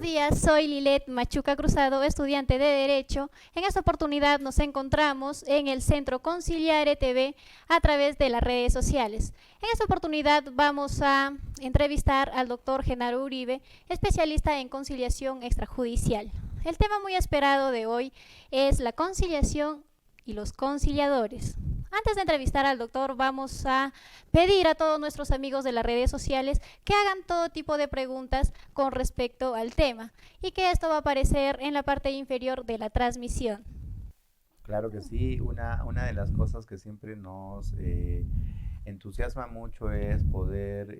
días, soy Lilet Machuca Cruzado, estudiante de Derecho. En esta oportunidad nos encontramos en el Centro Conciliare TV a través de las redes sociales. En esta oportunidad vamos a entrevistar al doctor Genaro Uribe, especialista en conciliación extrajudicial. El tema muy esperado de hoy es la conciliación y los conciliadores. Antes de entrevistar al doctor, vamos a pedir a todos nuestros amigos de las redes sociales que hagan todo tipo de preguntas con respecto al tema y que esto va a aparecer en la parte inferior de la transmisión. Claro que sí, una de las cosas que siempre nos entusiasma mucho es poder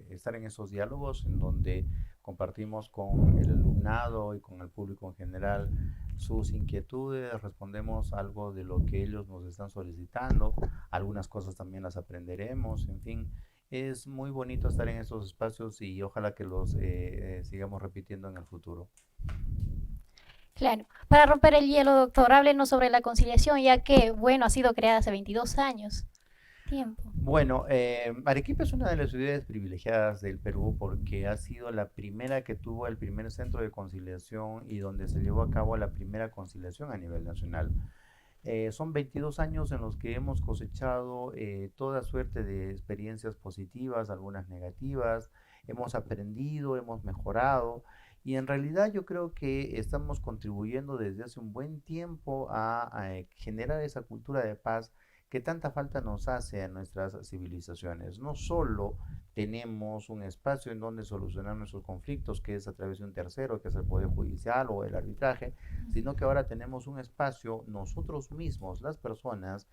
estar en esos diálogos en donde compartimos con el alumnado y con el público en general sus inquietudes, respondemos algo de lo que ellos nos están solicitando, algunas cosas también las aprenderemos, en fin, es muy bonito estar en esos espacios y ojalá que los sigamos repitiendo en el futuro. Claro, para romper el hielo, doctor, háblenos sobre la conciliación, ya que, bueno, ha sido creada hace 22 años. Tiempo. Bueno, Arequipa es una de las ciudades privilegiadas del Perú porque ha sido la primera que tuvo el primer centro de conciliación y donde se llevó a cabo la primera conciliación a nivel nacional. Son 22 años en los que hemos cosechado toda suerte de experiencias positivas, algunas negativas, hemos aprendido, hemos mejorado y en realidad yo creo que estamos contribuyendo desde hace un buen tiempo a generar esa cultura de paz que tanta falta nos hace a nuestras civilizaciones. No solo tenemos un espacio en donde solucionar nuestros conflictos, que es a través de un tercero, que es el Poder Judicial o el arbitraje, sino que ahora tenemos un espacio nosotros mismos, las personas,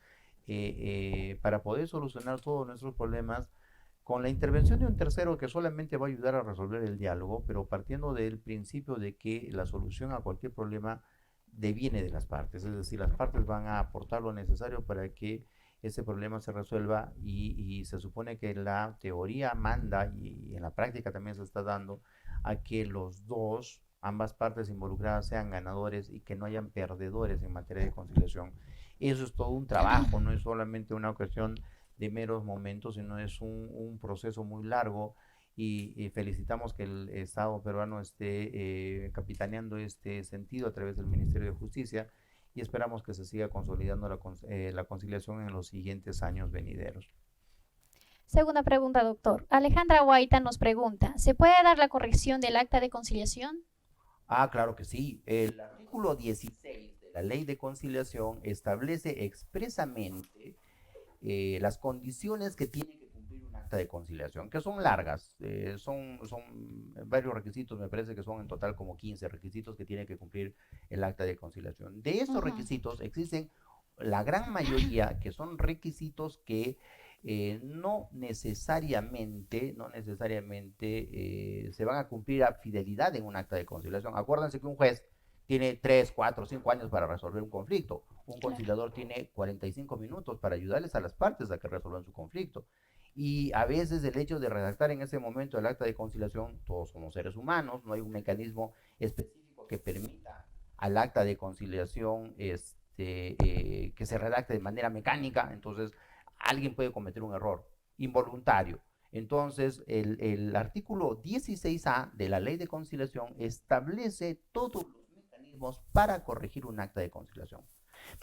para poder solucionar todos nuestros problemas con la intervención de un tercero que solamente va a ayudar a resolver el diálogo, pero partiendo del principio de que la solución a cualquier problema deviene de las partes, es decir, las partes van a aportar lo necesario para que ese problema se resuelva y se supone que la teoría manda y en la práctica también se está dando a que los dos, ambas partes involucradas sean ganadores y que no hayan perdedores en materia de conciliación. Eso es todo un trabajo, no es solamente una cuestión de meros momentos, sino es un proceso muy largo y felicitamos que el Estado peruano esté capitaneando este sentido a través del Ministerio de Justicia y esperamos que se siga consolidando la conciliación en los siguientes años venideros. Segunda pregunta, doctor. Alejandra Guaita nos pregunta, ¿se puede dar la corrección del acta de conciliación? Ah, claro que sí. El artículo 16 de la Ley de Conciliación establece expresamente las condiciones que tiene que cumplir un acta de conciliación, que son largas, son varios requisitos, me parece que son en total como 15 requisitos que tiene que cumplir el acta de conciliación. De estos Ujú. requisitos existen la gran mayoría que son requisitos que no necesariamente se van a cumplir a fidelidad en un acta de conciliación. Acuérdense que un juez tiene 3, 4, 5 años para resolver un conflicto. Un Claro. conciliador tiene 45 minutos para ayudarles a las partes a que resuelvan su conflicto. Y a veces el hecho de redactar en ese momento el acta de conciliación, todos somos seres humanos, no hay un mecanismo específico que permita al acta de conciliación que se redacte de manera mecánica, entonces alguien puede cometer un error involuntario. Entonces, el artículo 16A de la ley de conciliación establece todos los mecanismos para corregir un acta de conciliación.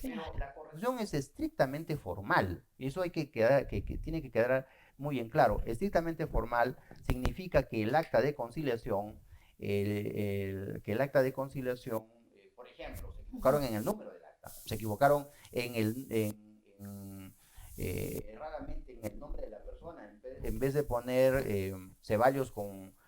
Pero Claro. la corrección es estrictamente formal. Eso hay que tiene que quedar muy en claro. Estrictamente formal significa que el acta de conciliación, que el acta de conciliación, por ejemplo, se equivocaron en el número del acta, se equivocaron erradamente en el nombre de la persona, en vez de poner Ceballos con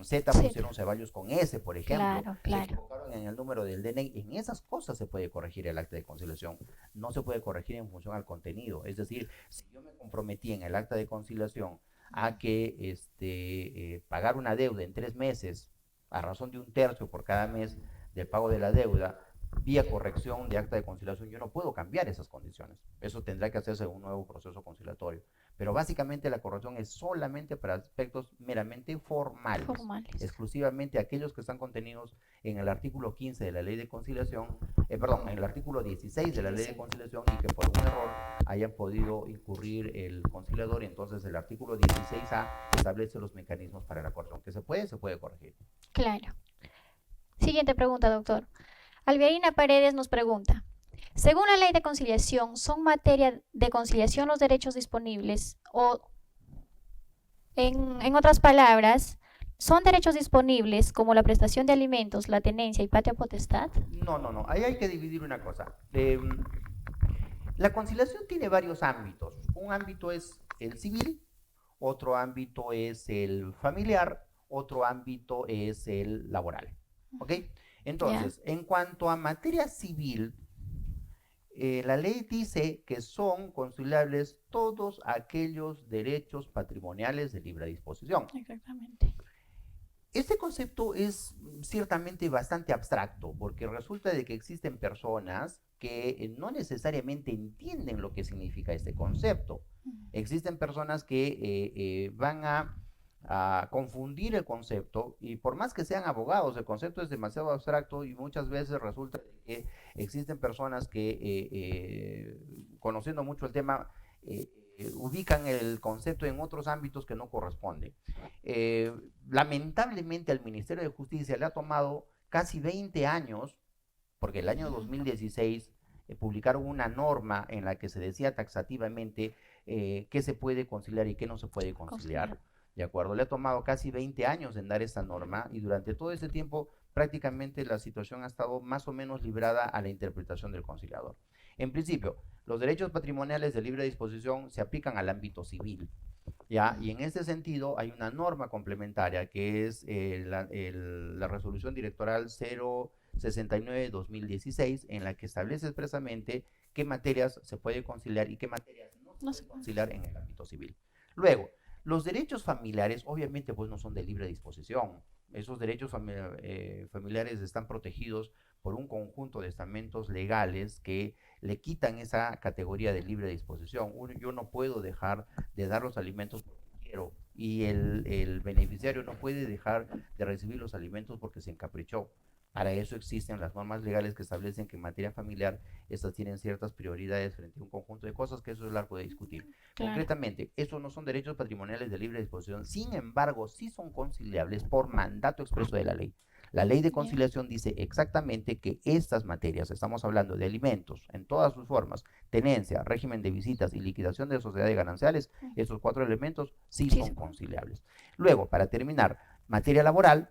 Z, Sí, pusieron Ceballos con S, por ejemplo, claro, se claro. equivocaron en el número del DNI, en esas cosas se puede corregir el acta de conciliación, no se puede corregir en función al contenido, es decir, si yo me comprometí en el acta de conciliación a que pagar una deuda en 3 meses a razón de un tercio por cada mes del pago de la deuda, vía corrección de acta de conciliación, yo no puedo cambiar esas condiciones. Eso tendrá que hacerse en un nuevo proceso conciliatorio. Pero básicamente la corrección es solamente para aspectos meramente formales, Formales. exclusivamente aquellos que están contenidos en el artículo 15 de la ley de conciliación, perdón, en el artículo 16 de la ley de conciliación y que por un error hayan podido incurrir el conciliador, y entonces el artículo 16A establece los mecanismos para la corrección, que se puede corregir. Claro. Siguiente pregunta, doctor. Alberina Paredes nos pregunta, según la ley de conciliación, ¿son materia de conciliación los derechos disponibles o, en otras palabras, son derechos disponibles como la prestación de alimentos, la tenencia y patria potestad? No, no, no, ahí hay que dividir una cosa. La conciliación tiene varios ámbitos. Un ámbito es el civil, otro ámbito es el familiar, otro ámbito es el laboral. ¿Ok? Entonces, en cuanto a materia civil, la ley dice que son conciliables todos aquellos derechos patrimoniales de libre disposición. Exactamente. Este concepto es ciertamente bastante abstracto, porque resulta de que existen personas que no necesariamente entienden lo que significa este concepto. Existen personas que van a confundir el concepto, y por más que sean abogados, el concepto es demasiado abstracto y muchas veces resulta que existen personas que, conociendo mucho el tema, ubican el concepto en otros ámbitos que no corresponden. Lamentablemente al Ministerio de Justicia le ha tomado casi 20 años, porque el año 2016 publicaron una norma en la que se decía taxativamente qué se puede conciliar y qué no se puede conciliar. ¿De acuerdo? Le ha tomado casi 20 años en dar esta norma, y durante todo ese tiempo prácticamente la situación ha estado más o menos librada a la interpretación del conciliador. En principio, los derechos patrimoniales de libre disposición se aplican al ámbito civil, ¿ya? Y en este sentido hay una norma complementaria que es la resolución directoral 069-2016, en la que establece expresamente qué materias se puede conciliar y qué materias no se puede conciliar en el ámbito civil. Luego, los derechos familiares obviamente pues no son de libre disposición. Esos derechos familiares están protegidos por un conjunto de estamentos legales que le quitan esa categoría de libre disposición. Yo no puedo dejar de dar los alimentos porque quiero, y el beneficiario no puede dejar de recibir los alimentos porque se encaprichó. Para eso existen las normas legales que establecen que en materia familiar estas tienen ciertas prioridades frente a un conjunto de cosas, que eso es largo de discutir. Claro. Concretamente, estos no son derechos patrimoniales de libre disposición, sin embargo, sí son conciliables por mandato expreso de la ley. La ley de conciliación dice exactamente que estas materias, estamos hablando de alimentos en todas sus formas, tenencia, régimen de visitas y liquidación de sociedades gananciales, estos 4 elementos sí son conciliables. Luego, para terminar, materia laboral,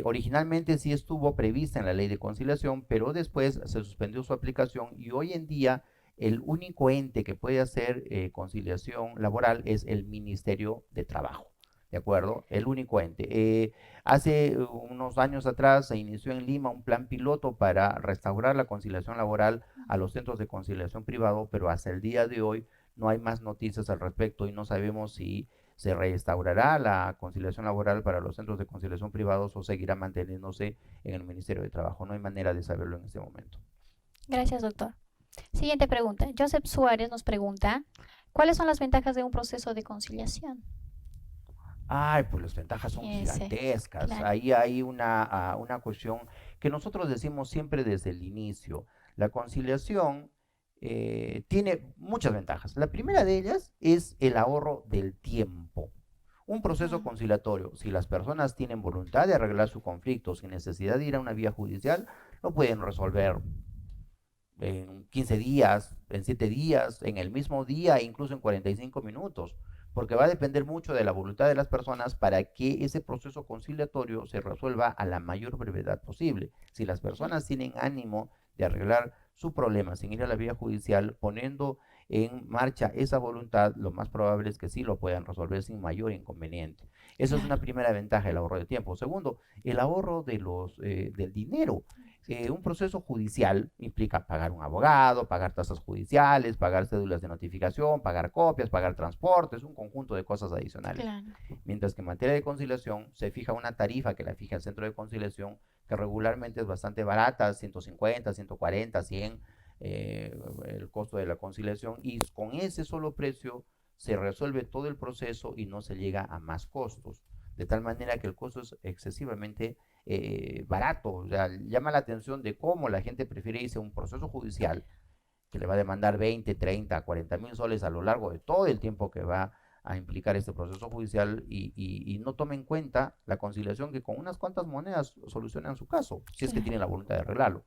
originalmente sí estuvo prevista en la ley de conciliación, pero después se suspendió su aplicación, y hoy en día el único ente que puede hacer conciliación laboral es el Ministerio de Trabajo. ¿De acuerdo? El único ente. Hace unos años atrás se inició en Lima un plan piloto para restaurar la conciliación laboral a los centros de conciliación privado, pero hasta el día de hoy no hay más noticias al respecto y no sabemos si se restaurará la conciliación laboral para los centros de conciliación privados o seguirá manteniéndose en el Ministerio de Trabajo. No hay manera de saberlo en este momento. Gracias, doctor. Siguiente pregunta. Joseph Suárez nos pregunta, ¿cuáles son las ventajas de un proceso de conciliación? Ay, pues las ventajas son gigantescas. Claro. Ahí hay una cuestión que nosotros decimos siempre desde el inicio. La conciliación tiene muchas ventajas. La primera de ellas es el ahorro del tiempo. Un proceso conciliatorio, si las personas tienen voluntad de arreglar su conflicto sin necesidad de ir a una vía judicial, lo pueden resolver en 15 días, en 7 días, en el mismo día e incluso en 45 minutos, porque va a depender mucho de la voluntad de las personas para que ese proceso conciliatorio se resuelva a la mayor brevedad posible. Si las personas tienen ánimo de arreglar su problema sin ir a la vía judicial, poniendo en marcha esa voluntad, lo más probable es que sí lo puedan resolver sin mayor inconveniente. Esa es una primera ventaja, el ahorro de tiempo. Segundo, el ahorro de del dinero. Un proceso judicial implica pagar un abogado, pagar tasas judiciales, pagar cédulas de notificación, pagar copias, pagar transportes, un conjunto de cosas adicionales. Claro. Mientras que en materia de conciliación se fija una tarifa que la fija el centro de conciliación que regularmente es bastante barata, 150, 140, 100, el costo de la conciliación, y con ese solo precio se resuelve todo el proceso y no se llega a más costos, de tal manera que el costo es excesivamente barato. O sea, llama la atención de cómo la gente prefiere irse a un proceso judicial que le va a demandar 20, 30, 40 mil soles a lo largo de todo el tiempo que va a implicar este proceso judicial, y no tome en cuenta la conciliación que con unas cuantas monedas solucionan su caso, si es que tiene la voluntad de arreglarlo.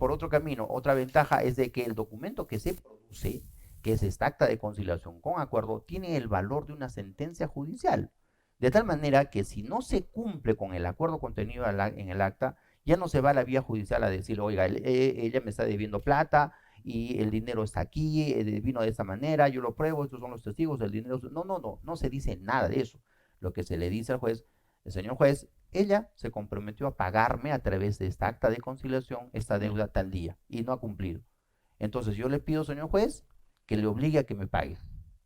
Por otro camino, otra ventaja es de que el documento que se produce, que es esta acta de conciliación con acuerdo, tiene el valor de una sentencia judicial, de tal manera que si no se cumple con el acuerdo contenido en el acta, ya no se va a la vía judicial a decir, oiga, ella me está debiendo plata y el dinero está aquí, vino de esta manera, yo lo pruebo, estos son los testigos, el dinero... No se dice nada de eso. Lo que se le dice al juez, el señor juez, ella se comprometió a pagarme a través de esta acta de conciliación esta deuda tal día y no ha cumplido. Entonces yo le pido, señor juez, que le obligue a que me pague,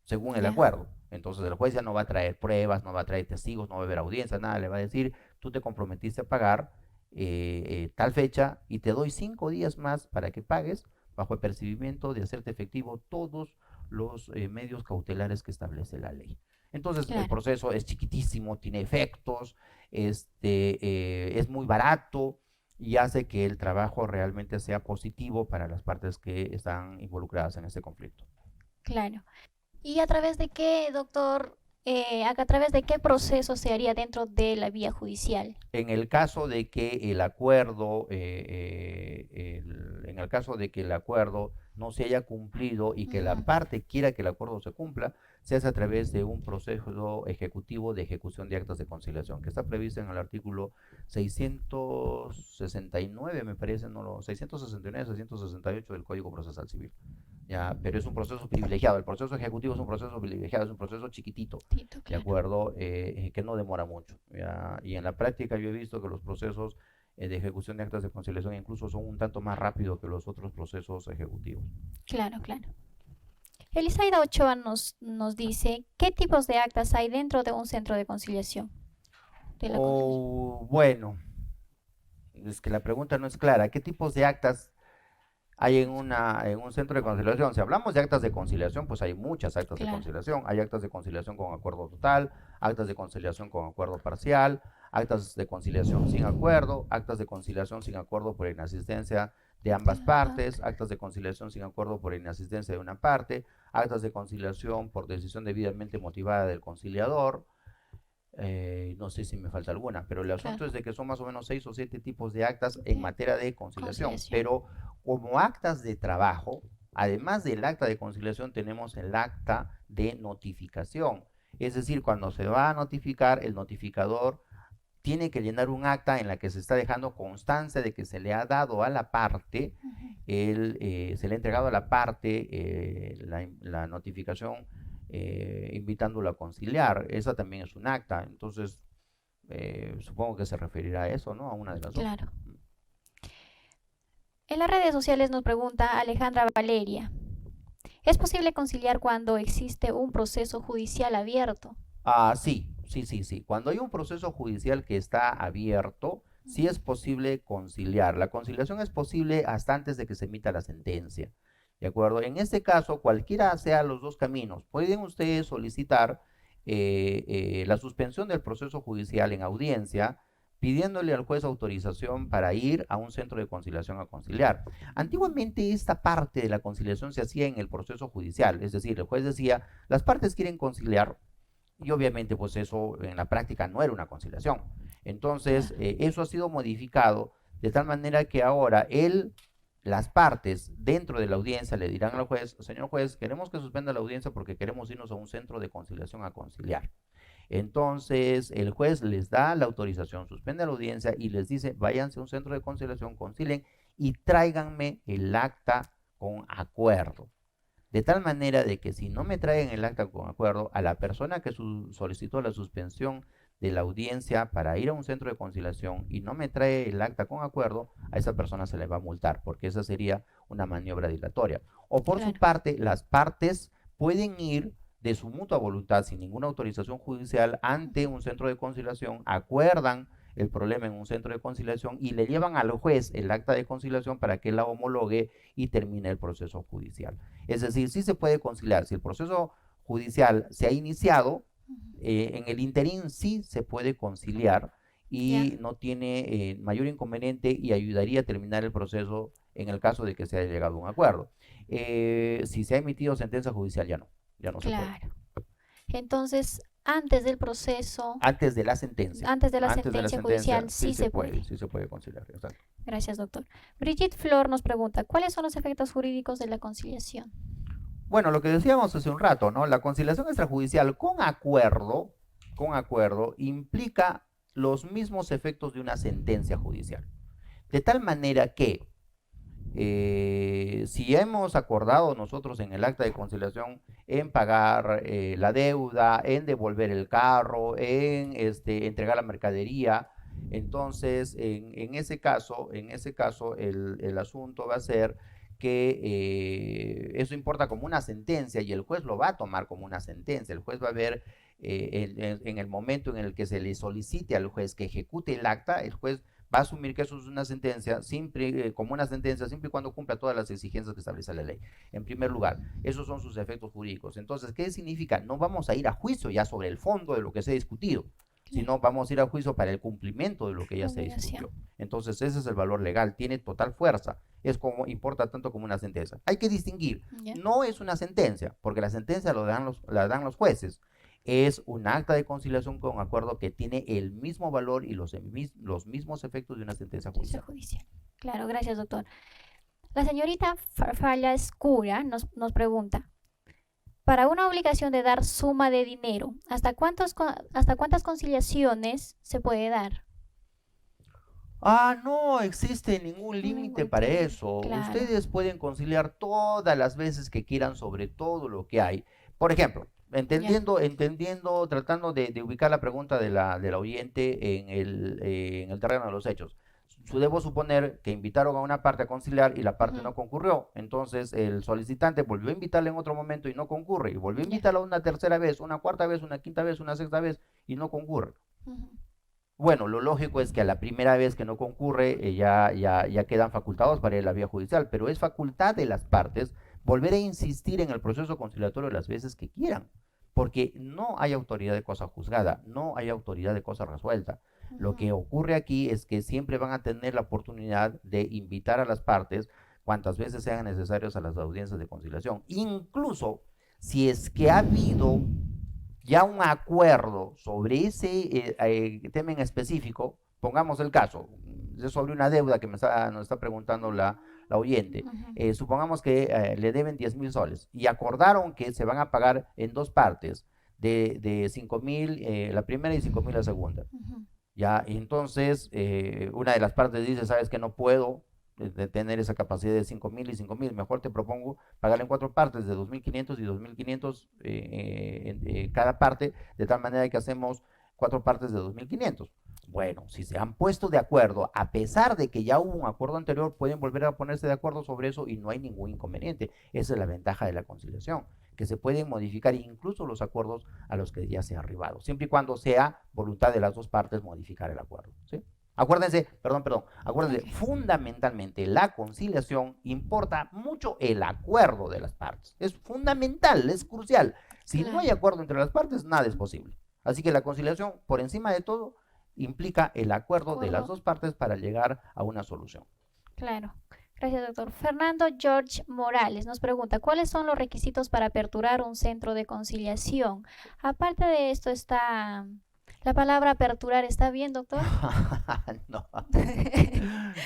según el acuerdo. Entonces el juez ya no va a traer pruebas, no va a traer testigos, no va a haber audiencia, nada, le va a decir, tú te comprometiste a pagar tal fecha y te doy 5 días más para que pagues, bajo el percibimiento de hacerte efectivo todos los medios cautelares que establece la ley. Entonces el proceso es chiquitísimo, tiene efectos, es muy barato y hace que el trabajo realmente sea positivo para las partes que están involucradas en este conflicto. Claro. ¿Y a través de qué, doctor, a través de qué proceso se haría dentro de la vía judicial? En el caso de que el acuerdo, en el caso de que el acuerdo no se haya cumplido y que la parte quiera que el acuerdo se cumpla, se hace a través de un proceso ejecutivo de ejecución de actas de conciliación, que está previsto en el artículo 669, me parece, no, 669, 668 del Código Procesal Civil. Ya, pero es un proceso privilegiado. El proceso ejecutivo es un proceso privilegiado, es un proceso chiquitito, ¿de acuerdo? Que no demora mucho. ¿Ya? Y en la práctica yo he visto que los procesos de ejecución de actas de conciliación incluso son un tanto más rápidos que los otros procesos ejecutivos. Claro, claro. Elisaida Ochoa nos dice, ¿qué tipos de actas hay dentro de un centro de conciliación? Bueno, es que la pregunta no es clara. ¿Qué tipos de actas hay en un centro de conciliación? Si hablamos de actas de conciliación, pues hay muchas actas de conciliación. Hay actas de conciliación con acuerdo total, actas de conciliación con acuerdo parcial, actas de conciliación sin acuerdo, actas de conciliación sin acuerdo por inasistencia de ambas partes, actas de conciliación sin acuerdo por inasistencia de una parte, actas de conciliación por decisión debidamente motivada del conciliador. No sé si me falta alguna, pero el asunto es de que son más o menos 6 o 7 tipos de actas en materia de conciliación. Pero como actas de trabajo, además del acta de conciliación, tenemos el acta de notificación. Es decir, cuando se va a notificar, el notificador tiene que llenar un acta en la que se está dejando constancia de que se le ha dado a la parte, se le ha entregado a la parte la notificación, invitándolo a conciliar. Esa también es un acta. Entonces, supongo que se referirá a eso, ¿no? A una de las dos. Claro. En las redes sociales nos pregunta Alejandra Valeria, ¿es posible conciliar cuando existe un proceso judicial abierto? Sí. Cuando hay un proceso judicial que está abierto, sí es posible conciliar. La conciliación es posible hasta antes de que se emita la sentencia. ¿De acuerdo? En este caso, cualquiera sea los dos caminos. Pueden ustedes solicitar la suspensión del proceso judicial en audiencia, pidiéndole al juez autorización para ir a un centro de conciliación a conciliar. Antiguamente esta parte de la conciliación se hacía en el proceso judicial, es decir, el juez decía, las partes quieren conciliar, y obviamente pues eso en la práctica no era una conciliación. Entonces eso ha sido modificado de tal manera que ahora las partes dentro de la audiencia le dirán al juez, señor juez, queremos que suspenda la audiencia porque queremos irnos a un centro de conciliación a conciliar. Entonces el juez les da la autorización, suspende la audiencia y les dice, váyanse a un centro de conciliación, concilien y tráiganme el acta con acuerdo. De tal manera de que si no me traen el acta con acuerdo, a la persona que solicitó la suspensión de la audiencia para ir a un centro de conciliación y no me trae el acta con acuerdo, a esa persona se le va a multar, porque esa sería una maniobra dilatoria. O por su parte, las partes pueden ir de su mutua voluntad, sin ninguna autorización judicial, ante un centro de conciliación, acuerdan el problema en un centro de conciliación y le llevan al juez el acta de conciliación para que la homologue y termine el proceso judicial. Es decir, sí se puede conciliar. Si el proceso judicial se ha iniciado, en el interín sí se puede conciliar Ya, y no tiene mayor inconveniente y ayudaría a terminar el proceso en el caso de que se haya llegado a un acuerdo. Si se ha emitido sentencia judicial, ya no se puede. claro. Entonces, antes del proceso, Antes de la sentencia, antes de la antes de la sentencia judicial, sentencia, sí se puede. sí se puede conciliar, exacto. Gracias, doctor. Brigitte Flor nos pregunta, ¿cuáles son los efectos jurídicos de la conciliación? Bueno, lo que decíamos hace un rato, ¿no? La conciliación extrajudicial con acuerdo, implica los mismos efectos de una sentencia judicial. De tal manera que si hemos acordado nosotros en el acta de conciliación en pagar la deuda, en devolver el carro, en entregar la mercadería, entonces en ese caso el asunto va a ser que eso importa como una sentencia y el juez lo va a tomar como una sentencia. El juez va a ver en el momento en el que se le solicite al juez que ejecute el acta, el juez va a asumir que eso es una sentencia, siempre, como una sentencia, siempre y cuando cumpla todas las exigencias que establece la ley. En primer lugar, esos son sus efectos jurídicos. Entonces, ¿qué significa? No vamos a ir a juicio ya sobre el fondo de lo que se ha discutido, sino vamos a ir a juicio para el cumplimiento de lo que ya se discutió. Entonces, ese es el valor legal, tiene total fuerza, es como, importa tanto como una sentencia. Hay que distinguir, no es una sentencia, porque la sentencia la dan los jueces, es un acta de conciliación con acuerdo que tiene el mismo valor y los mismos efectos de una sentencia judicial. Claro, gracias, doctor. La señorita Farfalla Escura nos pregunta, para una obligación de dar suma de dinero, ¿hasta cuántas conciliaciones se puede dar? No existe ningún límite para eso. Claro. Ustedes pueden conciliar todas las veces que quieran sobre todo lo que hay. Por ejemplo, entendiendo, tratando de ubicar la pregunta de la oyente en el terreno de los hechos. Debo suponer que invitaron a una parte a conciliar y la parte no concurrió. Entonces el solicitante volvió a invitarle en otro momento y no concurre. Y volvió a invitarla una tercera vez, una cuarta vez, una quinta vez, una sexta vez y no concurre. Bueno, lo lógico es que a la primera vez que no concurre ya quedan facultados para ir a la vía judicial, pero es facultad de las partes volver a insistir en el proceso conciliatorio las veces que quieran, porque no hay autoridad de cosa juzgada, no hay autoridad de cosa resuelta. Lo que ocurre aquí es que siempre van a tener la oportunidad de invitar a las partes cuantas veces sean necesarias a las audiencias de conciliación, incluso si es que ha habido ya un acuerdo sobre ese tema en específico. Pongamos el caso, es sobre una deuda que nos está preguntando la oyente. Supongamos que le deben 10,000 soles y acordaron que se van a pagar en dos partes, de 5,000 la primera y 5,000 la segunda. Ya, entonces una de las partes dice, sabes que no puedo de tener esa capacidad de 5,000 y 5,000, mejor te propongo pagar en 4 partes de 2,500 y 2,500 cada parte, de tal manera que hacemos 4 partes de 2,500. Bueno, si se han puesto de acuerdo, a pesar de que ya hubo un acuerdo anterior, pueden volver a ponerse de acuerdo sobre eso y no hay ningún inconveniente. Esa es la ventaja de la conciliación, que se pueden modificar incluso los acuerdos a los que ya se ha arribado, siempre y cuando sea voluntad de las dos partes modificar el acuerdo, ¿sí? Acuérdense, acuérdense, fundamentalmente la conciliación importa mucho el acuerdo de las partes. Es fundamental, es crucial. Si no hay acuerdo entre las partes, nada es posible. Así que la conciliación, por encima de todo, implica el acuerdo de las dos partes para llegar a una solución. Claro. Gracias, doctor. Fernando George Morales nos pregunta, ¿cuáles son los requisitos para aperturar un centro de conciliación? Aparte de esto está... ¿La palabra aperturar está bien, doctor? No.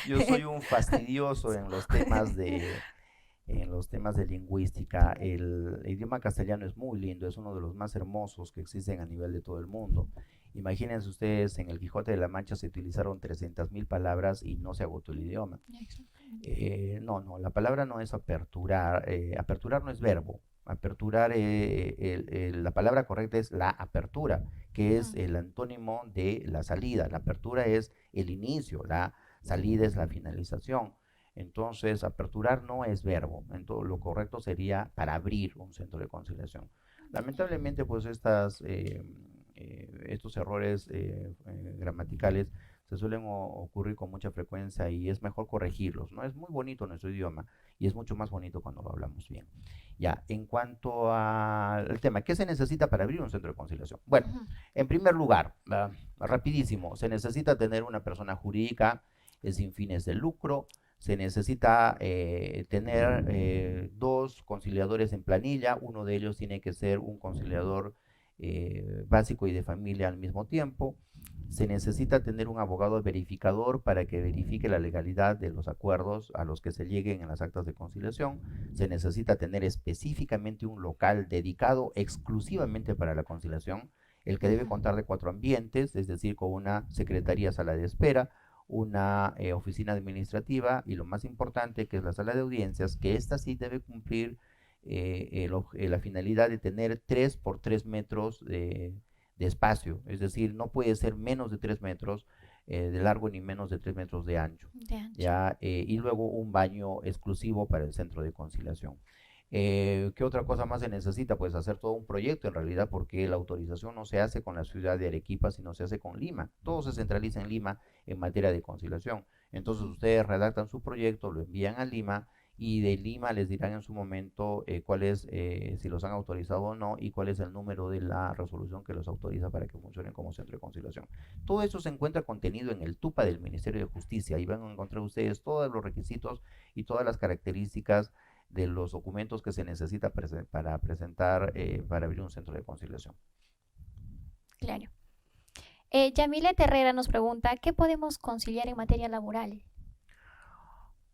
Yo soy un fastidioso en los temas de lingüística. El idioma castellano es muy lindo, es uno de los más hermosos que existen a nivel de todo el mundo. Imagínense ustedes, en el Quijote de la Mancha se utilizaron 300,000 palabras y no se agotó el idioma. No, la palabra no es aperturar, aperturar no es verbo. Aperturar, la palabra correcta es la apertura, que es el antónimo de la salida. La apertura es el inicio, la salida es la finalización. Entonces, aperturar no es verbo. Entonces, lo correcto sería para abrir un centro de conciliación. Lamentablemente, pues estos errores gramaticales se suelen ocurrir con mucha frecuencia y es mejor corregirlos, ¿no? Es muy bonito nuestro idioma y es mucho más bonito cuando lo hablamos bien. Ya, en cuanto al tema, ¿qué se necesita para abrir un centro de conciliación? Bueno, Ujú. en primer lugar, rapidísimo, se necesita tener una persona jurídica sin fines de lucro, se necesita tener dos conciliadores en planilla, uno de ellos tiene que ser un conciliador básico y de familia al mismo tiempo. Se necesita tener un abogado verificador para que verifique la legalidad de los acuerdos a los que se lleguen en las actas de conciliación. Se necesita tener específicamente un local dedicado exclusivamente para la conciliación, el que debe Ujú. contar de 4 ambientes, es decir, con una secretaría, sala de espera, una oficina administrativa y lo más importante que es la sala de audiencias, que esta sí debe cumplir la finalidad de tener 3 por 3 metros de espacio, es decir, no puede ser menos de 3 metros de largo ni menos de 3 metros de ancho, De ancho. ¿ya? Y luego un baño exclusivo para el centro de conciliación. ¿Qué otra cosa más se necesita? Pues hacer todo un proyecto en realidad, porque la autorización no se hace con la ciudad de Arequipa, sino se hace con Lima. Todo se centraliza en Lima en materia de conciliación. Entonces Ujú. ustedes redactan su proyecto, lo envían a Lima y de Lima les dirán en su momento cuál es, si los han autorizado o no y cuál es el número de la resolución que los autoriza para que funcionen como centro de conciliación. Todo eso se encuentra contenido en el TUPA del Ministerio de Justicia. Ahí van a encontrar ustedes todos los requisitos y todas las características de los documentos que se necesita para presentar, para abrir un centro de conciliación. Claro. Yamilet Herrera nos pregunta, ¿qué podemos conciliar en materia laboral?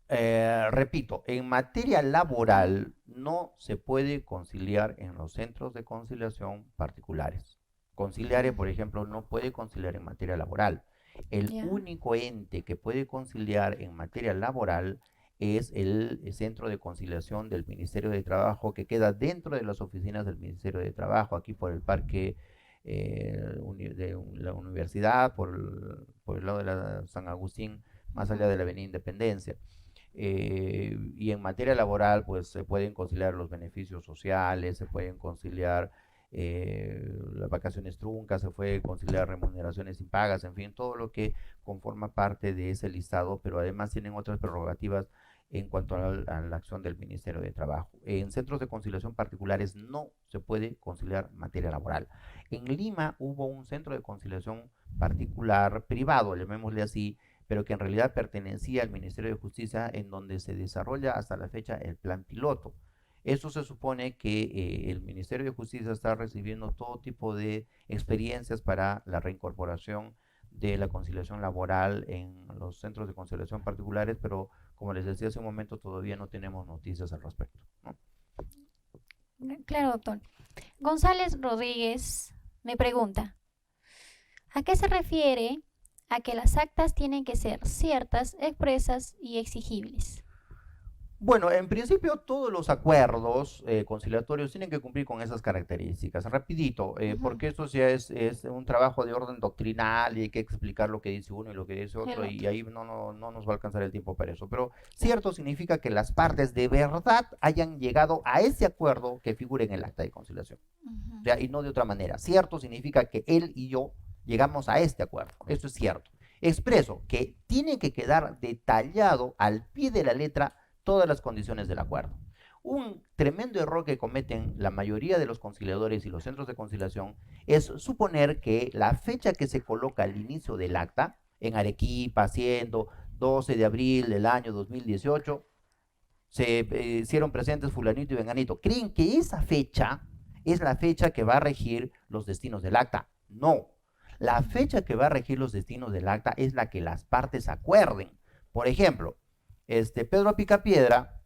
Repito, en materia laboral no se puede conciliar en los centros de conciliación particulares. Conciliare, Ujú. por ejemplo, no puede conciliar en materia laboral. El Ya. único ente que puede conciliar en materia laboral es el Centro de Conciliación del Ministerio de Trabajo, que queda dentro de las oficinas del Ministerio de Trabajo, aquí por el parque de la universidad, por el lado de la San Agustín, más allá Ujú. de la Avenida Independencia. Y en materia laboral, pues se pueden conciliar los beneficios sociales, se pueden conciliar las vacaciones truncas, se puede conciliar remuneraciones impagas, en fin, todo lo que conforma parte de ese listado, pero además tienen otras prerrogativas en cuanto a la acción del Ministerio de Trabajo. En centros de conciliación particulares no se puede conciliar materia laboral. En Lima hubo un centro de conciliación particular, privado, llamémosle así, pero que en realidad pertenecía al Ministerio de Justicia, en donde se desarrolla hasta la fecha el plan piloto. Eso se supone que el Ministerio de Justicia está recibiendo todo tipo de experiencias para la reincorporación de la conciliación laboral en los centros de conciliación particulares, pero como les decía hace un momento, todavía no tenemos noticias al respecto, ¿no? Claro, doctor. González Rodríguez me pregunta, ¿a qué se refiere a que las actas tienen que ser ciertas, expresas y exigibles? Bueno, en principio todos los acuerdos conciliatorios tienen que cumplir con esas características. Rapidito, Ujú. porque esto ya es un trabajo de orden doctrinal y hay que explicar lo que dice uno y lo que dice El otro y otro. ahí no nos va a alcanzar el tiempo para eso. Pero Claro. cierto significa que las partes de verdad hayan llegado a ese acuerdo que figure en el acta de conciliación. Ujú. O sea, y no de otra manera. Cierto significa que él y yo llegamos a este acuerdo. Esto es cierto. Expreso que tiene que quedar detallado al pie de la letra todas las condiciones del acuerdo. Un tremendo error que cometen la mayoría de los conciliadores y los centros de conciliación es suponer que la fecha que se coloca al inicio del acta, en Arequipa, siendo 12 de abril del año 2018, se hicieron presentes fulanito y venganito. ¿Creen que esa fecha es la fecha que va a regir los destinos del acta? No. La fecha que va a regir los destinos del acta es la que las partes acuerden. Por ejemplo, Pedro Picapiedra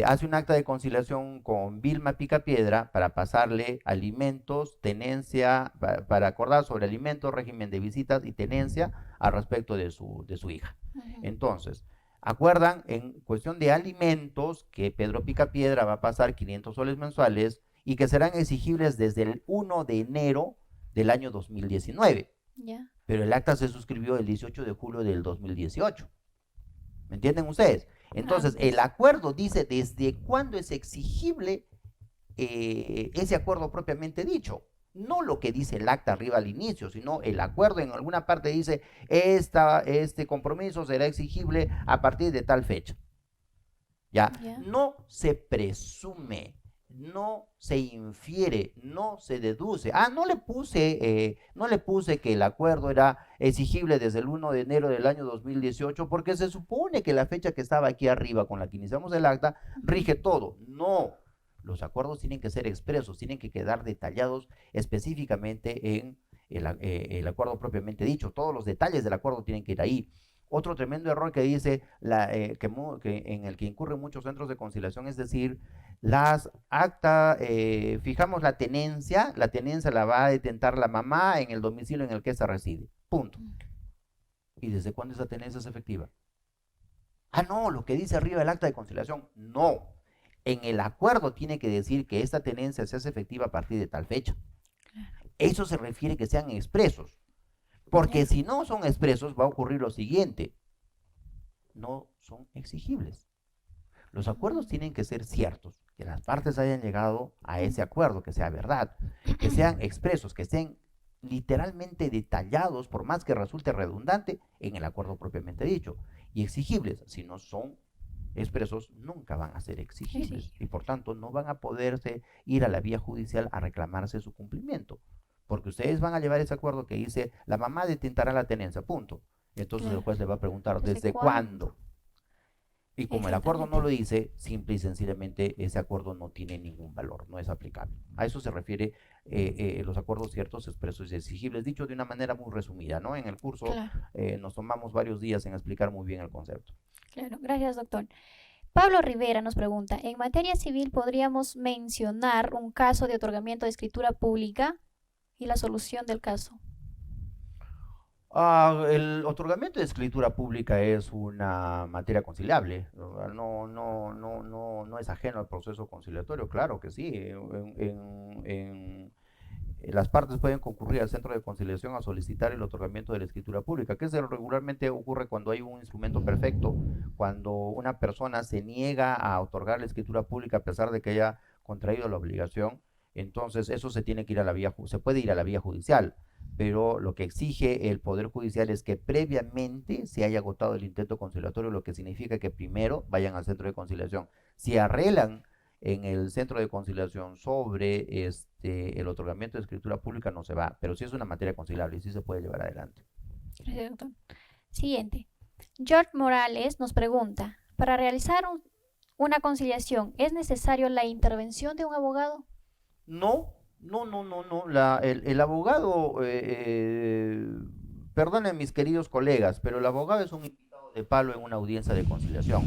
hace un acta de conciliación con Vilma Picapiedra para pasarle alimentos, tenencia, para acordar sobre alimentos, régimen de visitas y tenencia al respecto de su hija. Ujú. Entonces, acuerdan en cuestión de alimentos que Pedro Picapiedra va a pasar 500 soles mensuales y que serán exigibles desde el 1 de enero del año 2019. Ya. Pero el acta se suscribió el 18 de julio del 2018. ¿Me entienden ustedes? Entonces, el Antes. acuerdo dice desde cuándo es exigible ese acuerdo propiamente dicho. no lo que dice el acta arriba al inicio, sino el acuerdo en alguna parte dice, este compromiso será exigible a partir de tal fecha. ¿Ya? Ya. No se presume, no se infiere, no se deduce. Ah, no le puse que el acuerdo era exigible desde el 1 de enero del año 2018 porque se supone que la fecha que estaba aquí arriba con la que iniciamos el acta rige todo. No, los acuerdos tienen que ser expresos, tienen que quedar detallados específicamente en el acuerdo propiamente dicho. Todos los detalles del acuerdo tienen que ir ahí. Otro tremendo error que dice en el que incurren muchos centros de conciliación es decir, las actas, fijamos la tenencia la va a detentar la mamá en el domicilio en el que ésta reside. Punto. ¿Y desde cuándo esa tenencia es efectiva? Ah, no, lo que dice arriba el acta de conciliación, no. En el acuerdo tiene que decir que esta tenencia se hace efectiva a partir de tal fecha. Eso se refiere que sean expresos. Porque si no son expresos, va a ocurrir lo siguiente. No son exigibles. Los acuerdos tienen que ser ciertos, que las partes hayan llegado a ese acuerdo, que sea verdad, que sean expresos, que estén literalmente detallados, por más que resulte redundante, en el acuerdo propiamente dicho. Y exigibles, si no son expresos, nunca van a ser exigibles. Y por tanto, no van a poderse ir a la vía judicial a reclamarse su cumplimiento. Porque ustedes van a llevar ese acuerdo que dice, la mamá detentará la tenencia, punto. Y entonces el juez le va a preguntar, ¿desde cuándo? Y como el acuerdo no lo dice, simple y sencillamente ese acuerdo no tiene ningún valor, no es aplicable. A eso se refiere los acuerdos ciertos, expresos y exigibles, dicho de una manera muy resumida, ¿no? En el curso nos tomamos varios días en explicar muy bien el concepto. Claro, gracias, doctor. Pablo Rivera nos pregunta, ¿en materia civil podríamos mencionar un caso de otorgamiento de escritura pública y la solución del caso? El otorgamiento de escritura pública es una materia conciliable, no es ajeno al proceso conciliatorio, claro que sí. Las partes pueden concurrir al centro de conciliación a solicitar el otorgamiento de la escritura pública, que regularmente ocurre cuando hay un instrumento perfecto, cuando una persona se niega a otorgar la escritura pública a pesar de que haya contraído la obligación. Entonces eso se tiene que ir a la vía, se puede ir a la vía judicial, pero lo que exige el Poder Judicial es que previamente se haya agotado el intento conciliatorio, lo que significa que primero vayan al centro de conciliación. Si arreglan en el centro de conciliación sobre el otorgamiento de escritura pública, no se va, pero sí es una materia conciliable y sí se puede llevar adelante. Gracias, doctor. Siguiente. George Morales nos pregunta, ¿para realizar una conciliación es necesario la intervención de un abogado? No. El abogado, perdonen mis queridos colegas, pero el abogado es un invitado de palo en una audiencia de conciliación.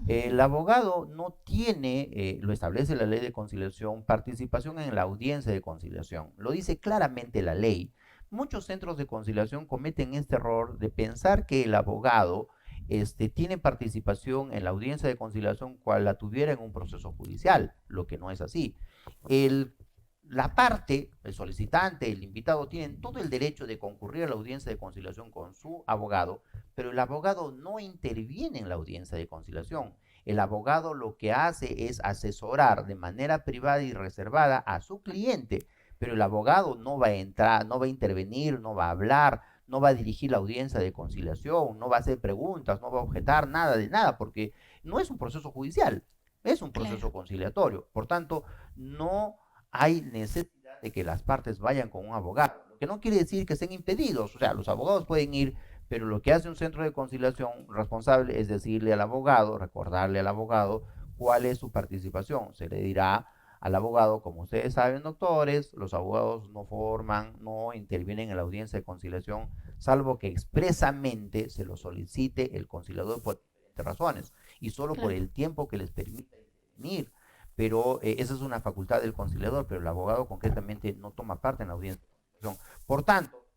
El abogado no tiene, lo establece la ley de conciliación, participación en la audiencia de conciliación. Lo dice claramente la ley. Muchos centros de conciliación cometen este error de pensar que el abogado tiene participación en la audiencia de conciliación cual la tuviera en un proceso judicial, lo que no es así. La parte, el solicitante, el invitado, tienen todo el derecho de concurrir a la audiencia de conciliación con su abogado, pero el abogado no interviene en la audiencia de conciliación. El abogado lo que hace es asesorar de manera privada y reservada a su cliente, pero el abogado no va a entrar, no va a intervenir, no va a hablar, no va a dirigir la audiencia de conciliación, no va a hacer preguntas, no va a objetar nada de nada, porque no es un proceso judicial, es un proceso conciliatorio. Por tanto, no hay necesidad de que las partes vayan con un abogado, lo que no quiere decir que estén impedidos, o sea, los abogados pueden ir, pero lo que hace un centro de conciliación responsable es decirle al abogado, recordarle al abogado cuál es su participación. Se le dirá al abogado, como ustedes saben, doctores, los abogados no forman, no intervienen en la audiencia de conciliación, salvo que expresamente se lo solicite el conciliador por diferentes razones, y solo por el tiempo que les permita intervenir. Pero esa es una facultad del conciliador, pero el abogado concretamente no toma parte en la audiencia de conciliación. Por tanto,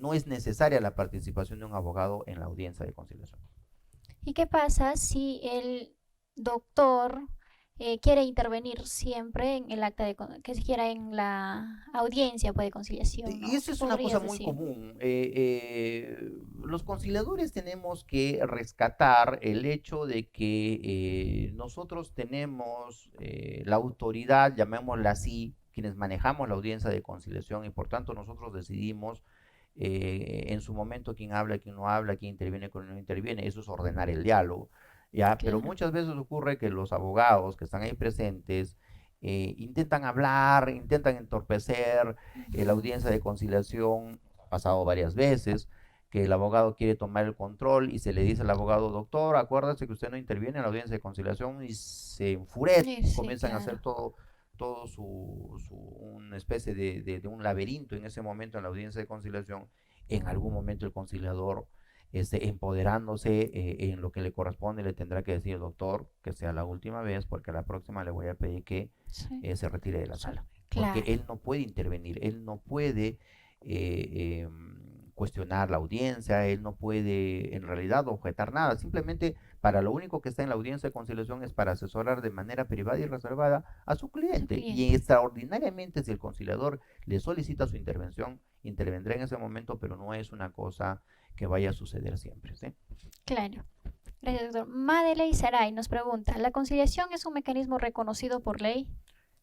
no es necesaria la participación de un abogado en la audiencia de conciliación. ¿Y qué pasa si el doctor quiere intervenir siempre en el acta que siquiera en la audiencia pues, de conciliación, Y ¿no? eso ¿Qué es una cosa podrías muy decir? común. Los conciliadores tenemos que rescatar el hecho de que nosotros tenemos la autoridad, llamémosla así, quienes manejamos la audiencia de conciliación y por tanto nosotros decidimos en su momento quién habla, quién no habla, quién interviene, quién no interviene. Eso es ordenar el diálogo. ¿Ya? Pero Claro, muchas veces ocurre que los abogados que están ahí presentes intentan hablar, intentan entorpecer la ujú, audiencia de conciliación, ha pasado varias veces, que el abogado quiere tomar el control y se le dice al abogado, doctor, acuérdese que usted no interviene en la audiencia de conciliación y se enfurecen, sí, comienzan a hacer claro, todo una especie de un laberinto en ese momento en la audiencia de conciliación. En algún momento el conciliador empoderándose en lo que le corresponde, le tendrá que decir, doctor, que sea la última vez, porque la próxima le voy a pedir que sí, se retire de la sala, porque claro, él no puede intervenir, él no puede cuestionar la audiencia, él no puede en realidad objetar nada, simplemente para lo único que está en la audiencia de conciliación es para asesorar de manera privada y reservada a su a su cliente. Y cliente, extraordinariamente si el conciliador le solicita su intervención, intervendrá en ese momento, pero no es una cosa que vaya a suceder siempre, ¿sí? claro. Gracias, doctor. Madeleine Saray nos pregunta, ¿la conciliación es un mecanismo reconocido por ley?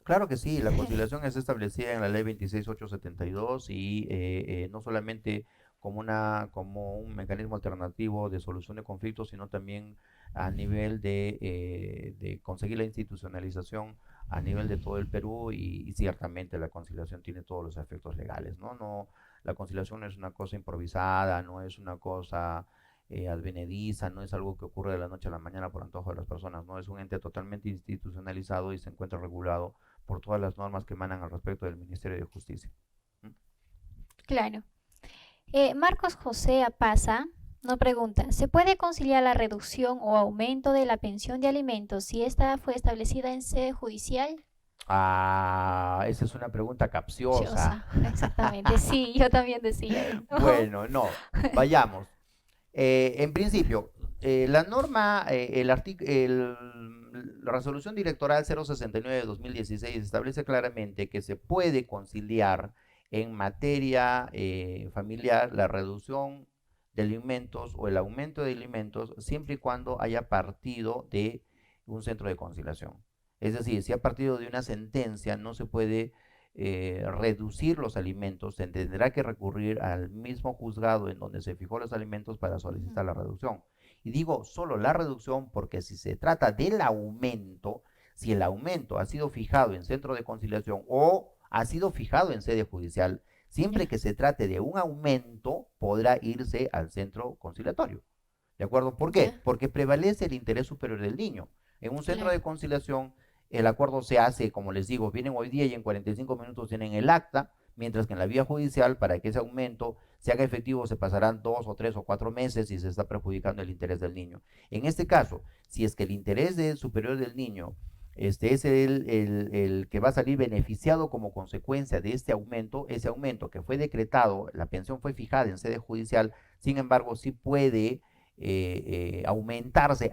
Claro que sí, la conciliación es establecida en la ley 26872 y no solamente como un mecanismo alternativo de solución de conflictos, sino también a nivel de conseguir la institucionalización a nivel de todo el Perú y ciertamente la conciliación tiene todos los efectos legales, ¿no? No, la conciliación no es una cosa improvisada, no es una cosa advenediza, no es algo que ocurre de la noche a la mañana por antojo de las personas, no es un ente totalmente institucionalizado y se encuentra regulado por todas las normas que emanan al respecto del Ministerio de Justicia. ¿Mm? Claro. Marcos José Apaza nos pregunta, ¿se puede conciliar la reducción o aumento de la pensión de alimentos si esta fue establecida en sede judicial? Ah, esa es una pregunta capciosa. Chosa, exactamente. Sí, yo también decía eso. Bueno, no, vayamos. En principio, la norma, la resolución directoral 069 de 2016 establece claramente que se puede conciliar en materia familiar la reducción de alimentos o el aumento de alimentos siempre y cuando haya partido de un centro de conciliación. Es decir, si ha partido de una sentencia, no se puede reducir los alimentos, se tendrá que recurrir al mismo juzgado en donde se fijó los alimentos para solicitar la reducción. Y digo solo la reducción porque si se trata del aumento, si el aumento ha sido fijado en centro de conciliación o ha sido fijado en sede judicial, siempre Ya, que se trate de un aumento, podrá irse al centro conciliatorio. ¿De acuerdo? ¿Por qué? ya, Porque prevalece el interés superior del niño. En un centro claro. de conciliación, el acuerdo se hace, como les digo, vienen hoy día y en 45 minutos tienen el acta, mientras que en la vía judicial, para que ese aumento se haga efectivo, se pasarán 2 o 3 o 4 meses y se está perjudicando el interés del niño. En este caso, si es que el interés superior del niño es el que va a salir beneficiado como consecuencia de este aumento, ese aumento que fue decretado, la pensión fue fijada en sede judicial, sin embargo, sí puede aumentarse,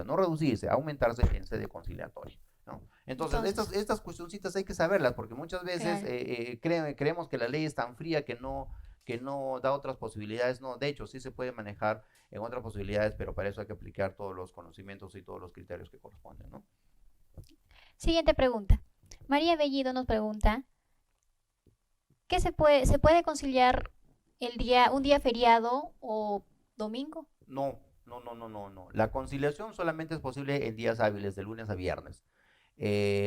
no reducirse, aumentarse en sede conciliatoria. ¿No? Entonces, Entonces, estas cuestioncitas hay que saberlas, porque muchas veces claro. creemos que la ley es tan fría que no da otras posibilidades. No, de hecho, sí se puede manejar en otras posibilidades, pero para eso hay que aplicar todos los conocimientos y todos los criterios que corresponden. ¿No? Siguiente pregunta. María Bellido nos pregunta, ¿qué se puede conciliar un día feriado o domingo? No, no, no, no, no, no. La conciliación solamente es posible en días hábiles, de lunes a viernes.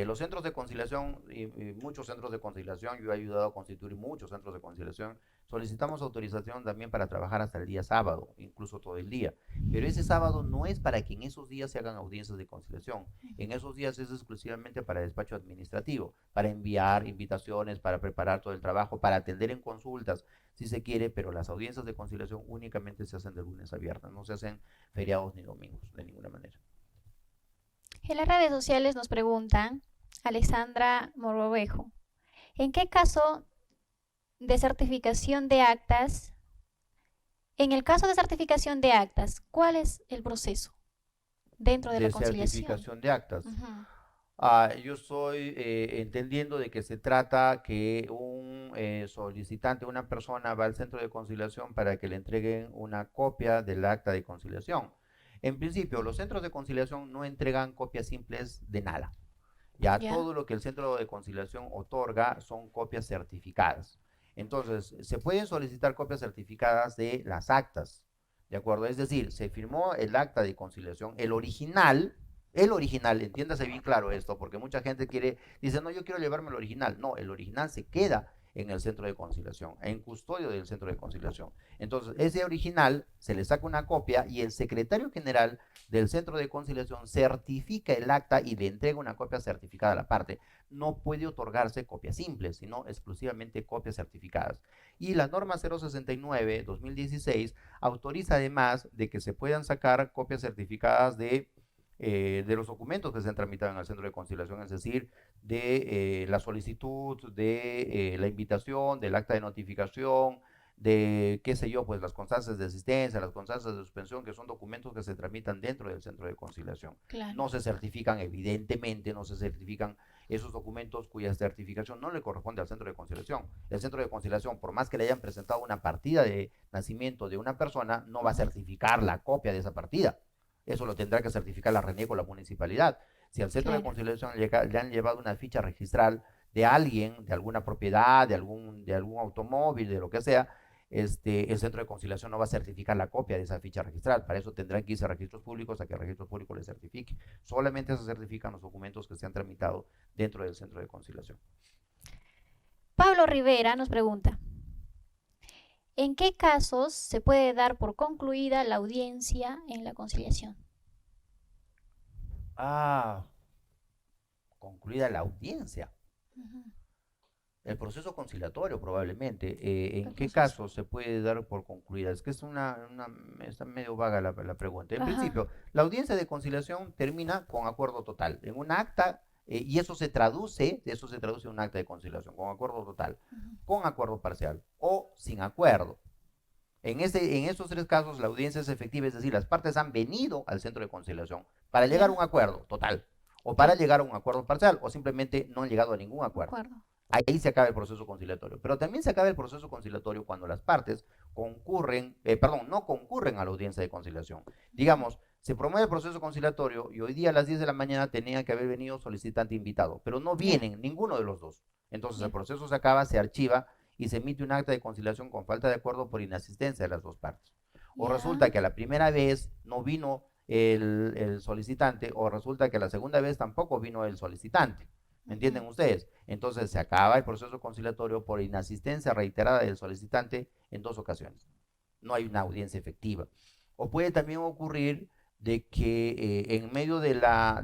Los centros de conciliación, y muchos centros de conciliación, yo he ayudado a constituir muchos centros de conciliación, solicitamos autorización también para trabajar hasta el día sábado, incluso todo el día. Pero ese sábado no es para que en esos días se hagan audiencias de conciliación. En esos días es exclusivamente para despacho administrativo, para enviar invitaciones, para preparar todo el trabajo, para atender en consultas, si se quiere, pero las audiencias de conciliación únicamente se hacen de lunes a viernes, no se hacen feriados ni domingos, de ninguna manera. En las redes sociales nos preguntan, Alexandra Morovejo, ¿en qué caso de certificación de actas, en el caso de certificación de actas, cuál es el proceso dentro de la De conciliación? certificación de actas. Ujú. Yo estoy entendiendo de que se trata que un solicitante, una persona va al centro de conciliación para que le entreguen una copia del acta de conciliación. En principio, los centros de conciliación no entregan copias simples de nada. Ya ¿Ya? todo lo que el centro de conciliación otorga son copias certificadas. Entonces, se pueden solicitar copias certificadas de las actas, ¿de acuerdo? Es decir, se firmó el acta de conciliación, el original, entiéndase bien claro esto, porque mucha gente dice, no, yo quiero llevarme el original. No, el original se queda en el centro de conciliación, en custodio del centro de conciliación. Entonces, ese original se le saca una copia y el secretario general del centro de conciliación certifica el acta y le entrega una copia certificada a la parte. No puede otorgarse copias simples, sino exclusivamente copias certificadas. Y la norma 069-2016 autoriza además de que se puedan sacar copias certificadas de los documentos que se han tramitado en el centro de conciliación, es decir, de la solicitud, de la invitación, del acta de notificación, de, qué sé yo, pues las constancias de asistencia, las constancias de suspensión, que son documentos que se tramitan dentro del centro de conciliación. Claro. No se certifican, evidentemente, no se certifican esos documentos cuya certificación no le corresponde al centro de conciliación. El centro de conciliación, por más que le hayan presentado una partida de nacimiento de una persona, no va a certificar la copia de esa partida. Eso lo tendrá que certificar la RENIEC o la municipalidad. Si al centro de Claro. conciliación le han llevado una ficha registral de alguien, de alguna propiedad, de algún automóvil, de lo que sea, el centro de conciliación no va a certificar la copia de esa ficha registral. Para eso tendrán que irse a registros públicos a que el registro público le certifique. Solamente se certifican los documentos que se han tramitado dentro del centro de conciliación. Pablo Rivera nos pregunta, ¿en qué casos se puede dar por concluida la audiencia en la conciliación? Ah, concluida la audiencia. Ujú. El proceso conciliatorio probablemente. El ¿En qué proceso. caso se puede dar por concluida? Es que está medio vaga la pregunta. En Ajá. principio, la audiencia de conciliación termina con acuerdo total. En un acta, y eso se traduce en un acta de conciliación, con acuerdo total, Ujú. con acuerdo parcial o sin acuerdo. En estos tres casos, la audiencia es efectiva, es decir, las partes han venido al centro de conciliación para llegar a ¿Ya? un acuerdo total, o para Claro. llegar a un acuerdo parcial, o simplemente no han llegado a ningún De acuerdo. acuerdo. Ahí se acaba el proceso conciliatorio. Pero también se acaba el proceso conciliatorio cuando las partes no concurren a la audiencia de conciliación. Ujú. Digamos, se promueve el proceso conciliatorio y hoy día a las 10 de la mañana tenía que haber venido solicitante invitado, pero no Ya. vienen ninguno de los dos. Entonces el Ya. proceso se acaba, se archiva y se emite un acta de conciliación con falta de acuerdo por inasistencia de las dos partes. O Ya. resulta que a la primera vez no vino el solicitante, o resulta que a la segunda vez tampoco vino el solicitante. ¿Me Ujú. entienden ustedes? Entonces se acaba el proceso conciliatorio por inasistencia reiterada del solicitante en dos ocasiones. No hay una audiencia efectiva. O puede también ocurrir de que en medio de la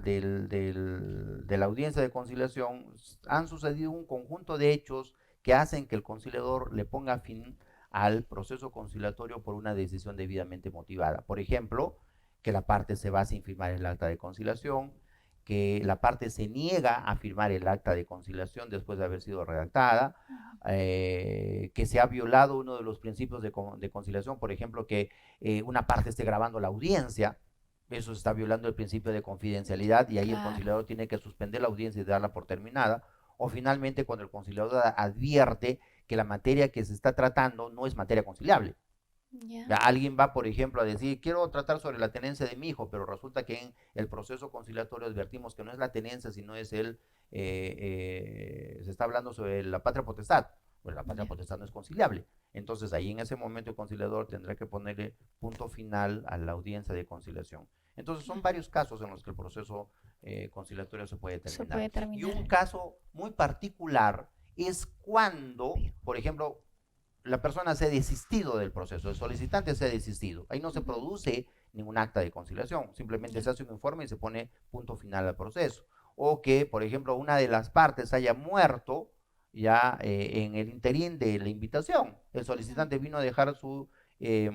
audiencia de conciliación han sucedido un conjunto de hechos que hacen que el conciliador le ponga fin al proceso conciliatorio por una decisión debidamente motivada. Por ejemplo, que la parte se va sin firmar el acta de conciliación, que la parte se niega a firmar el acta de conciliación después de haber sido redactada, Ujú. que se ha violado uno de los principios de conciliación, por ejemplo, que una parte esté grabando la audiencia, eso está violando el principio de confidencialidad y ahí el Claro. conciliador tiene que suspender la audiencia y darla por terminada, o finalmente cuando el conciliador advierte que la materia que se está tratando no es materia conciliable. Ya. Ya alguien va, por ejemplo, a decir, quiero tratar sobre la tenencia de mi hijo, pero resulta que en el proceso conciliatorio advertimos que no es la tenencia, sino es se está hablando sobre la patria potestad. Pues la patria Ya. potestad no es conciliable. Entonces ahí en ese momento el conciliador tendrá que ponerle punto final a la audiencia de conciliación. Entonces son Claro. varios casos en los que el proceso conciliatorio se puede Se terminar. puede Y terminar. un caso muy particular es cuando, por ejemplo, la persona se ha desistido del proceso, el solicitante se ha desistido. Ahí no se Ujú. produce ningún acta de conciliación, simplemente Ya. se hace un informe y se pone punto final al proceso. O que, por ejemplo, una de las partes haya muerto ya en el interín de la invitación. El Ujú. solicitante vino a dejar eh,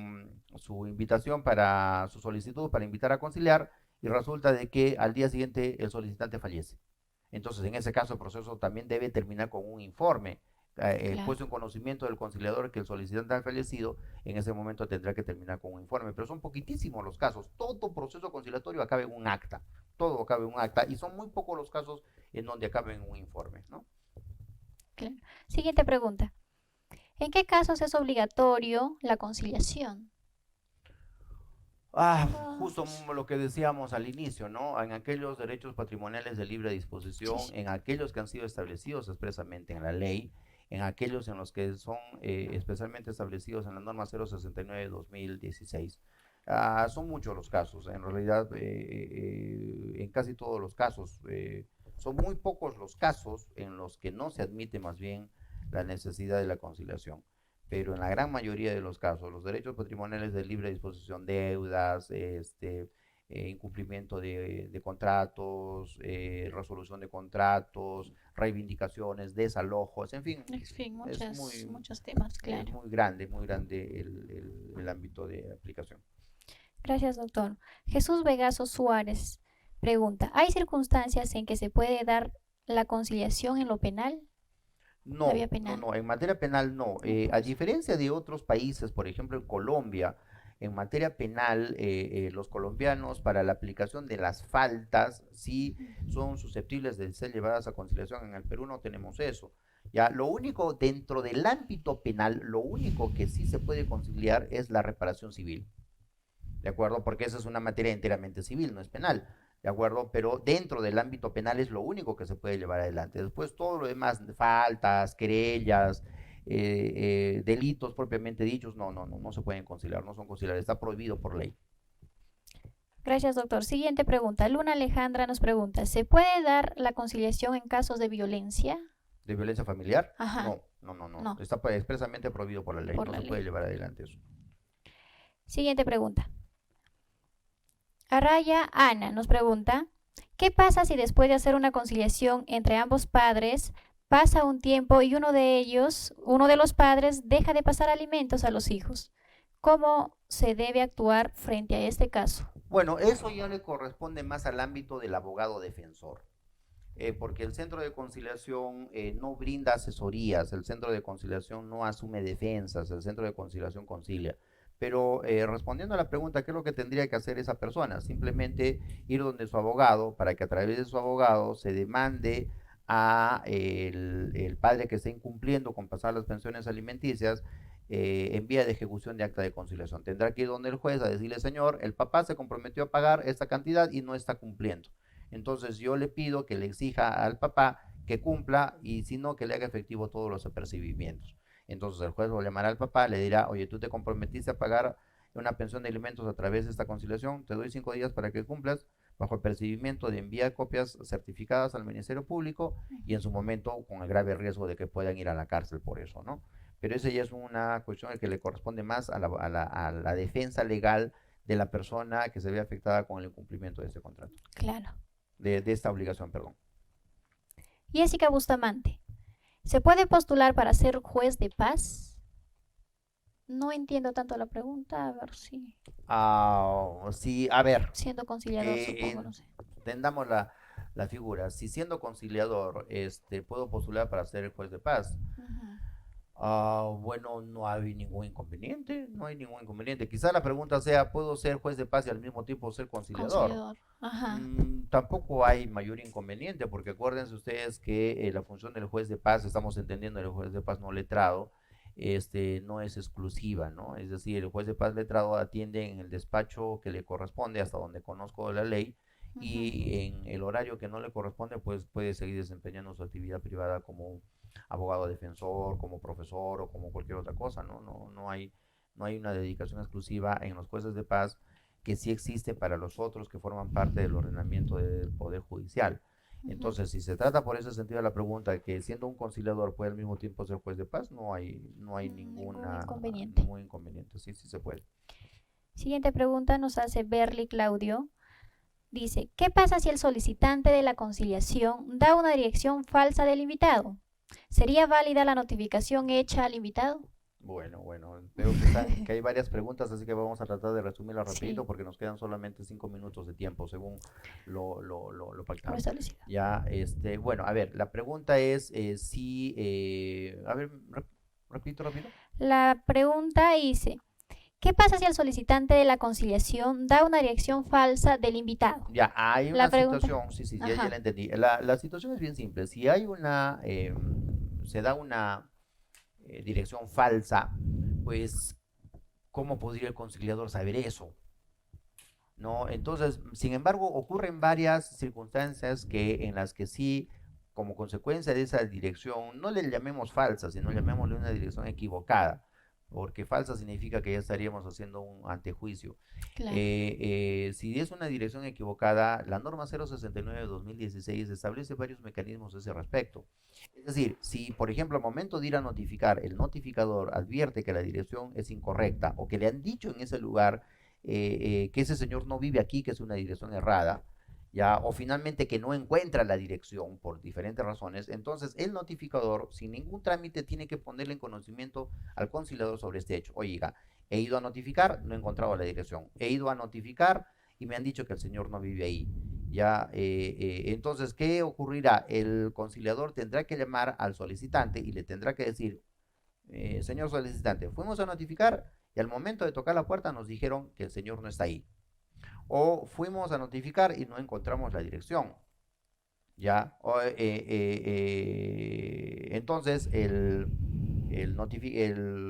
su invitación para su solicitud para invitar a conciliar y resulta de que al día siguiente el solicitante fallece. Entonces, en ese caso, el proceso también debe terminar con un informe Claro. puesto en conocimiento del conciliador que el solicitante ha fallecido, en ese momento tendrá que terminar con un informe. Pero son poquitísimos los casos. Todo proceso conciliatorio acaba en un acta. todo acaba en un acta y son muy pocos los casos en donde acaba en un informe, ¿no? Claro. Siguiente pregunta. ¿En qué casos es obligatorio la conciliación? Justo lo que decíamos al inicio, ¿no? En aquellos derechos patrimoniales de libre Sí, disposición, sí. en aquellos que han sido establecidos expresamente en la ley, en aquellos en los que son especialmente establecidos en la norma 069-2016. Son muchos los casos, en realidad, en casi todos los casos. Son muy pocos los casos en los que no se admite más bien la necesidad de la conciliación, pero en la gran mayoría de los casos, los derechos patrimoniales de libre disposición, deudas, incumplimiento de contratos, resolución de contratos, reivindicaciones, desalojos, en fin, En fin, es muy, muchos temas, es claro. muy grande el ámbito de aplicación. Gracias, doctor. Jesús Vegaso Suárez pregunta, ¿hay circunstancias en que se puede dar la conciliación en lo penal? La No, vía no, penal. no, en materia penal no. No, por A eso. diferencia de otros países, por ejemplo en Colombia, en materia penal, los colombianos para la aplicación de las faltas sí son susceptibles de ser llevadas a conciliación. En el Perú no tenemos eso. Ya, lo único dentro del ámbito penal, lo único que sí se puede conciliar es la reparación civil. ¿De acuerdo? Porque esa es una materia enteramente civil, no es penal. ¿De acuerdo? Pero dentro del ámbito penal es lo único que se puede llevar adelante. Después todo lo demás, faltas, querellas, delitos propiamente dichos, no se pueden conciliar, no son conciliables, está prohibido por ley. Gracias, doctor. Siguiente pregunta. Luna Alejandra nos pregunta, ¿se puede dar la conciliación en casos de violencia? ¿De violencia familiar? Ajá, No. no, Está expresamente prohibido por la ley, por no la se puede ley. llevar adelante eso. Siguiente pregunta. Araya Ana nos pregunta, ¿qué pasa si después de hacer una conciliación entre ambos padres pasa un tiempo y uno de los padres, deja de pasar alimentos a los hijos? ¿Cómo se debe actuar frente a este caso? Bueno, eso ya le corresponde más al ámbito del abogado defensor. Porque el centro de conciliación no brinda asesorías, el centro de conciliación no asume defensas, el centro de conciliación concilia. Pero respondiendo a la pregunta, ¿qué es lo que tendría que hacer esa persona? Simplemente ir donde su abogado para que a través de su abogado se demande a el padre que esté incumpliendo con pasar las pensiones alimenticias en vía de ejecución de acta de conciliación. Tendrá que ir donde el juez a decirle, señor, el papá se comprometió a pagar esta cantidad y no está cumpliendo. Entonces yo le pido que le exija al papá que cumpla y si no, que le haga efectivo todos los apercibimientos. Entonces el juez lo llamará al papá, le dirá, oye, tú te comprometiste a pagar una pensión de alimentos a través de esta conciliación, te doy 5 días para que cumplas, bajo el percibimiento de enviar copias certificadas al Ministerio Público y en su momento con el grave riesgo de que puedan ir a la cárcel por eso, ¿no? Pero esa ya es una cuestión que le corresponde más a la defensa legal de la persona que se ve afectada con el incumplimiento de este contrato, Claro. de esta obligación, perdón. Jessica Bustamante, ¿se puede postular para ser juez de paz? No entiendo tanto la pregunta, a ver si Sí, a ver, siendo conciliador, supongo, no sé. entendamos la figura. Si siendo conciliador, puedo postular para ser el juez de paz. Ujú. Bueno, no hay ningún inconveniente, no hay ningún inconveniente. Quizá la pregunta sea, ¿puedo ser juez de paz y al mismo tiempo ser conciliador? Conciliador. Ajá. Tampoco hay mayor inconveniente, porque acuérdense ustedes que la función del juez de paz, estamos entendiendo el juez de paz no letrado, no es exclusiva, ¿no? Es decir, el juez de paz letrado atiende en el despacho que le corresponde, hasta donde conozco de la ley, y en el horario que no le corresponde, pues puede seguir desempeñando su actividad privada como abogado defensor, como profesor o como cualquier otra cosa, ¿no? No hay una dedicación exclusiva en los jueces de paz que sí existe para los otros que forman parte del ordenamiento del Poder Judicial. Entonces, si se trata por ese sentido de la pregunta, que siendo un conciliador puede al mismo tiempo ser juez de paz, no hay ningún inconveniente, sí, sí se puede. Siguiente pregunta nos hace Berly Claudio. Dice, ¿qué pasa si el solicitante de la conciliación da una dirección falsa del invitado? ¿Sería válida la notificación hecha al invitado? Bueno, veo que hay varias preguntas, así que vamos a tratar de resumirlas rapidito Sí, porque nos quedan solamente 5 minutos de tiempo según lo lo pactado. establecido. Ya, bueno, a ver, la pregunta es si, a ver, repito rápido. La pregunta dice, ¿Qué pasa si el solicitante de la conciliación da una dirección falsa del invitado? Ya, hay La una pregunta. situación, sí, sí, ya la Ajá, entendí. La situación es bien simple. Si hay se da una dirección falsa, pues, ¿cómo podría el conciliador saber eso? ¿No? Entonces, sin embargo, ocurren varias circunstancias en las que sí, como consecuencia de esa dirección, no le llamemos falsa, sino llamémosle una dirección equivocada, porque falsa significa que ya estaríamos haciendo un antejuicio. claro. Si es una dirección equivocada, la norma 069 de 2016 establece varios mecanismos a ese respecto. Es decir, si por ejemplo al momento de ir a notificar, el notificador advierte que la dirección es incorrecta o que le han dicho en ese lugar que ese señor no vive aquí, que es una dirección errada, ya, o finalmente que no encuentra la dirección por diferentes razones, entonces el notificador, sin ningún trámite, tiene que ponerle en conocimiento al conciliador sobre este hecho. Oiga, he ido a notificar, no he encontrado la dirección. He ido a notificar y me han dicho que el señor no vive ahí. Ya, entonces, ¿qué ocurrirá? El conciliador tendrá que llamar al solicitante y le tendrá que decir, señor solicitante, fuimos a notificar y al momento de tocar la puerta nos dijeron que el señor no está ahí. O fuimos a notificar y no encontramos la dirección. ¿Ya? Entonces, el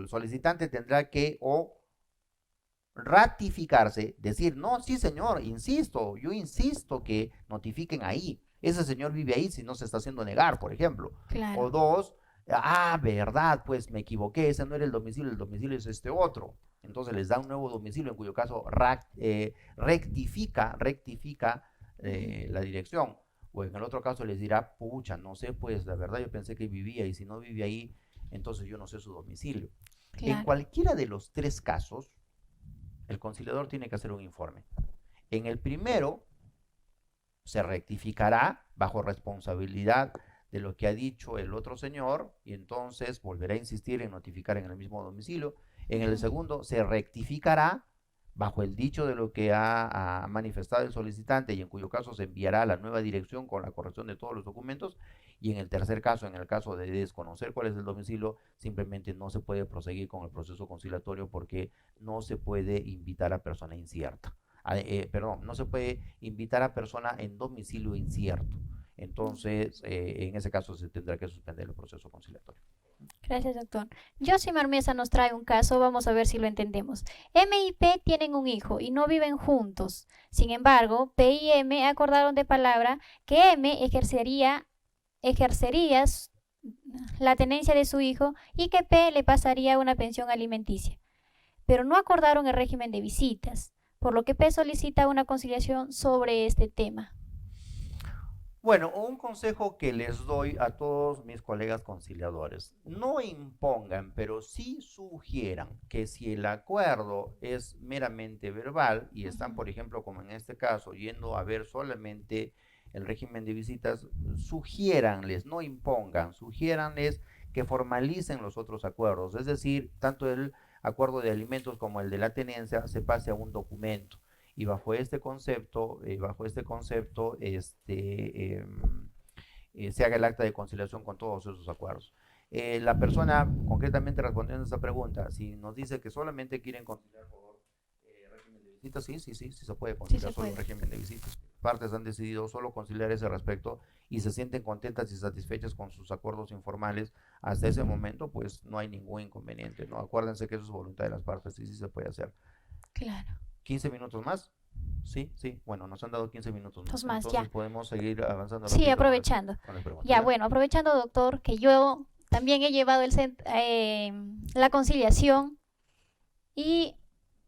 solicitante tendrá que o ratificarse, decir, no, sí señor, insisto, yo insisto que notifiquen ahí. Ese señor vive ahí si no se está haciendo negar, por ejemplo. O Claro. dos, verdad, pues me equivoqué, ese no era el domicilio es este otro. Entonces les da un nuevo domicilio, en cuyo caso rectifica Ujú, la dirección. O en el otro caso les dirá, pucha, no sé, pues la verdad yo pensé que vivía y si no vive ahí, entonces yo no sé su domicilio. En claro. cualquiera de los tres casos, el conciliador tiene que hacer un informe. En el primero, se rectificará bajo responsabilidad de lo que ha dicho el otro señor y entonces volverá a insistir en notificar en el mismo domicilio. En el Ujú. segundo, se rectificará bajo el dicho de lo que ha manifestado el solicitante y en cuyo caso se enviará la nueva dirección con la corrección de todos los documentos. Y en el tercer caso, en el caso de desconocer cuál es el domicilio, simplemente no se puede proseguir con el proceso conciliatorio porque no se puede invitar a persona incierta. Perdón, no se puede invitar a persona en domicilio incierto. Entonces, en ese caso se tendrá que suspender el proceso conciliatorio. Gracias, doctor. Josimar Mesa nos trae un caso, vamos a ver si lo entendemos. M y P tienen un hijo y no viven juntos. Sin embargo, P y M acordaron de palabra que M ejercería la tenencia de su hijo y que P le pasaría una pensión alimenticia. Pero no acordaron el régimen de visitas, por lo que P solicita una conciliación sobre este tema. Bueno, un consejo que les doy a todos mis colegas conciliadores, no impongan, pero sí sugieran que si el acuerdo es meramente verbal y están, Ujú. por ejemplo, como en este caso, yendo a ver solamente el régimen de visitas, sugiéranles, no impongan, sugiéranles que formalicen los otros acuerdos, es decir, tanto el acuerdo de alimentos como el de la tenencia se pase a un documento y bajo este concepto, se haga el acta de conciliación con todos esos acuerdos. La persona, concretamente respondiendo a esta pregunta, si nos dice que solamente quieren conciliar por régimen de visitas, sí, sí, sí, sí se puede Sí conciliar se solo en puede. régimen de visitas. Partes han decidido solo conciliar ese respecto y se sienten contentas y satisfechas con sus acuerdos informales. Hasta ese momento, pues no hay ningún inconveniente, ¿no? Acuérdense que eso es voluntad de las partes y sí se puede hacer. Claro. 15 minutos más. Sí, sí. Bueno, nos han dado 15 minutos Dos más. más, Entonces ya. podemos seguir avanzando Sí, rapidito aprovechando. con las preguntas, Ya, ¿ya? bueno, aprovechando, doctor, que yo también he llevado la conciliación y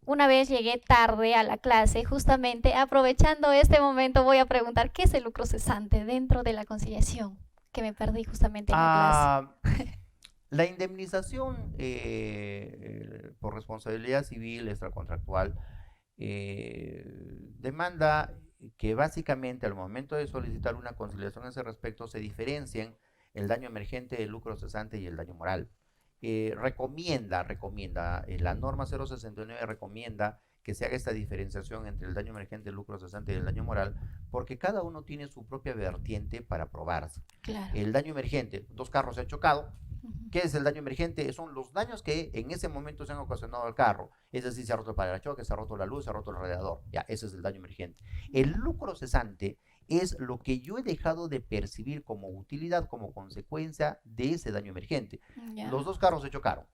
una vez llegué tarde a la clase, justamente aprovechando este momento voy a preguntar qué es el lucro cesante dentro de la conciliación, que me perdí justamente en la clase. Ah, la indemnización por responsabilidad civil extracontractual demanda que básicamente al momento de solicitar una conciliación a ese respecto se diferencien el daño emergente, el lucro cesante y el daño moral. La norma 069 recomienda que se haga esta diferenciación entre el daño emergente, el lucro cesante y el daño moral, porque cada uno tiene su propia vertiente para probarse. Claro. El daño emergente, dos carros se han chocado, Ujú. ¿Qué es el daño emergente? Son los daños que en ese momento se han ocasionado al carro. Es decir, se ha roto el parachoque, se ha roto la luz, se ha roto el radiador. Ya, ese es el daño emergente. El lucro cesante es lo que yo he dejado de percibir como utilidad, como consecuencia de ese daño emergente. Los Ya. dos carros se chocaron,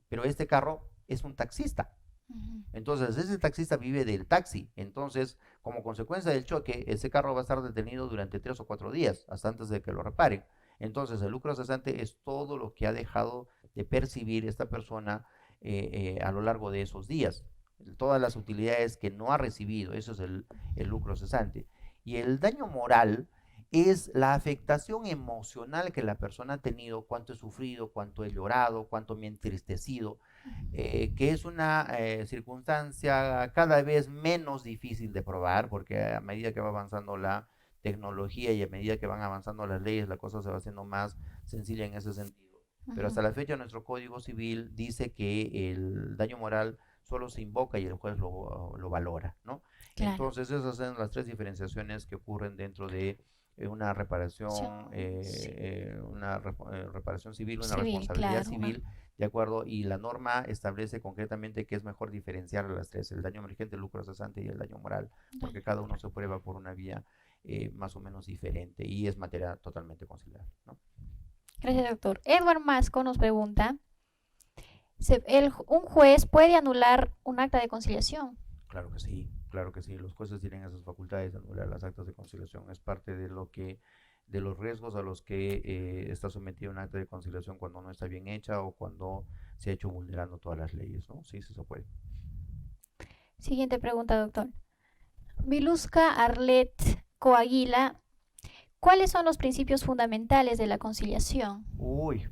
pero este carro es un taxista. Ujú. Entonces, ese taxista vive del taxi. Entonces, como consecuencia del choque, ese carro va a estar detenido durante 3 o 4 días, hasta antes de que lo reparen. Entonces, el lucro cesante es todo lo que ha dejado de percibir esta persona a lo largo de esos días. Todas las utilidades que no ha recibido, eso es el lucro cesante. Y el daño moral es la afectación emocional que la persona ha tenido, cuánto he sufrido, cuánto he llorado, cuánto me he entristecido, que es una circunstancia cada vez menos difícil de probar, porque a medida que va avanzando la tecnología y a medida que van avanzando las leyes, la cosa se va haciendo más sencilla en ese sentido. Pero Ujú. hasta la fecha nuestro Código Civil dice que el daño moral solo se invoca y el juez lo valora, ¿no? Claro. Entonces esas son las tres diferenciaciones que ocurren dentro de Sí. reparación civil, una Civil, responsabilidad claro. civil, ¿de acuerdo? Y la norma establece concretamente que es mejor diferenciar a las tres, el daño emergente, el lucro cesante y el daño moral, porque cada uno se prueba por una vía más o menos diferente y es materia totalmente conciliar, ¿no? Gracias, doctor. Edward Masco nos pregunta, ¿un juez puede anular un acta de conciliación? Claro que sí, los jueces tienen esas facultades de anular las actas de conciliación, es parte de lo que de los riesgos a los que está sometido un acta de conciliación cuando no está bien hecha o cuando se ha hecho vulnerando todas las leyes, ¿no? Sí, sí se puede. Siguiente pregunta, doctor. Vilusca Arlet Coaguila, ¿cuáles son los principios fundamentales de la conciliación? Uy,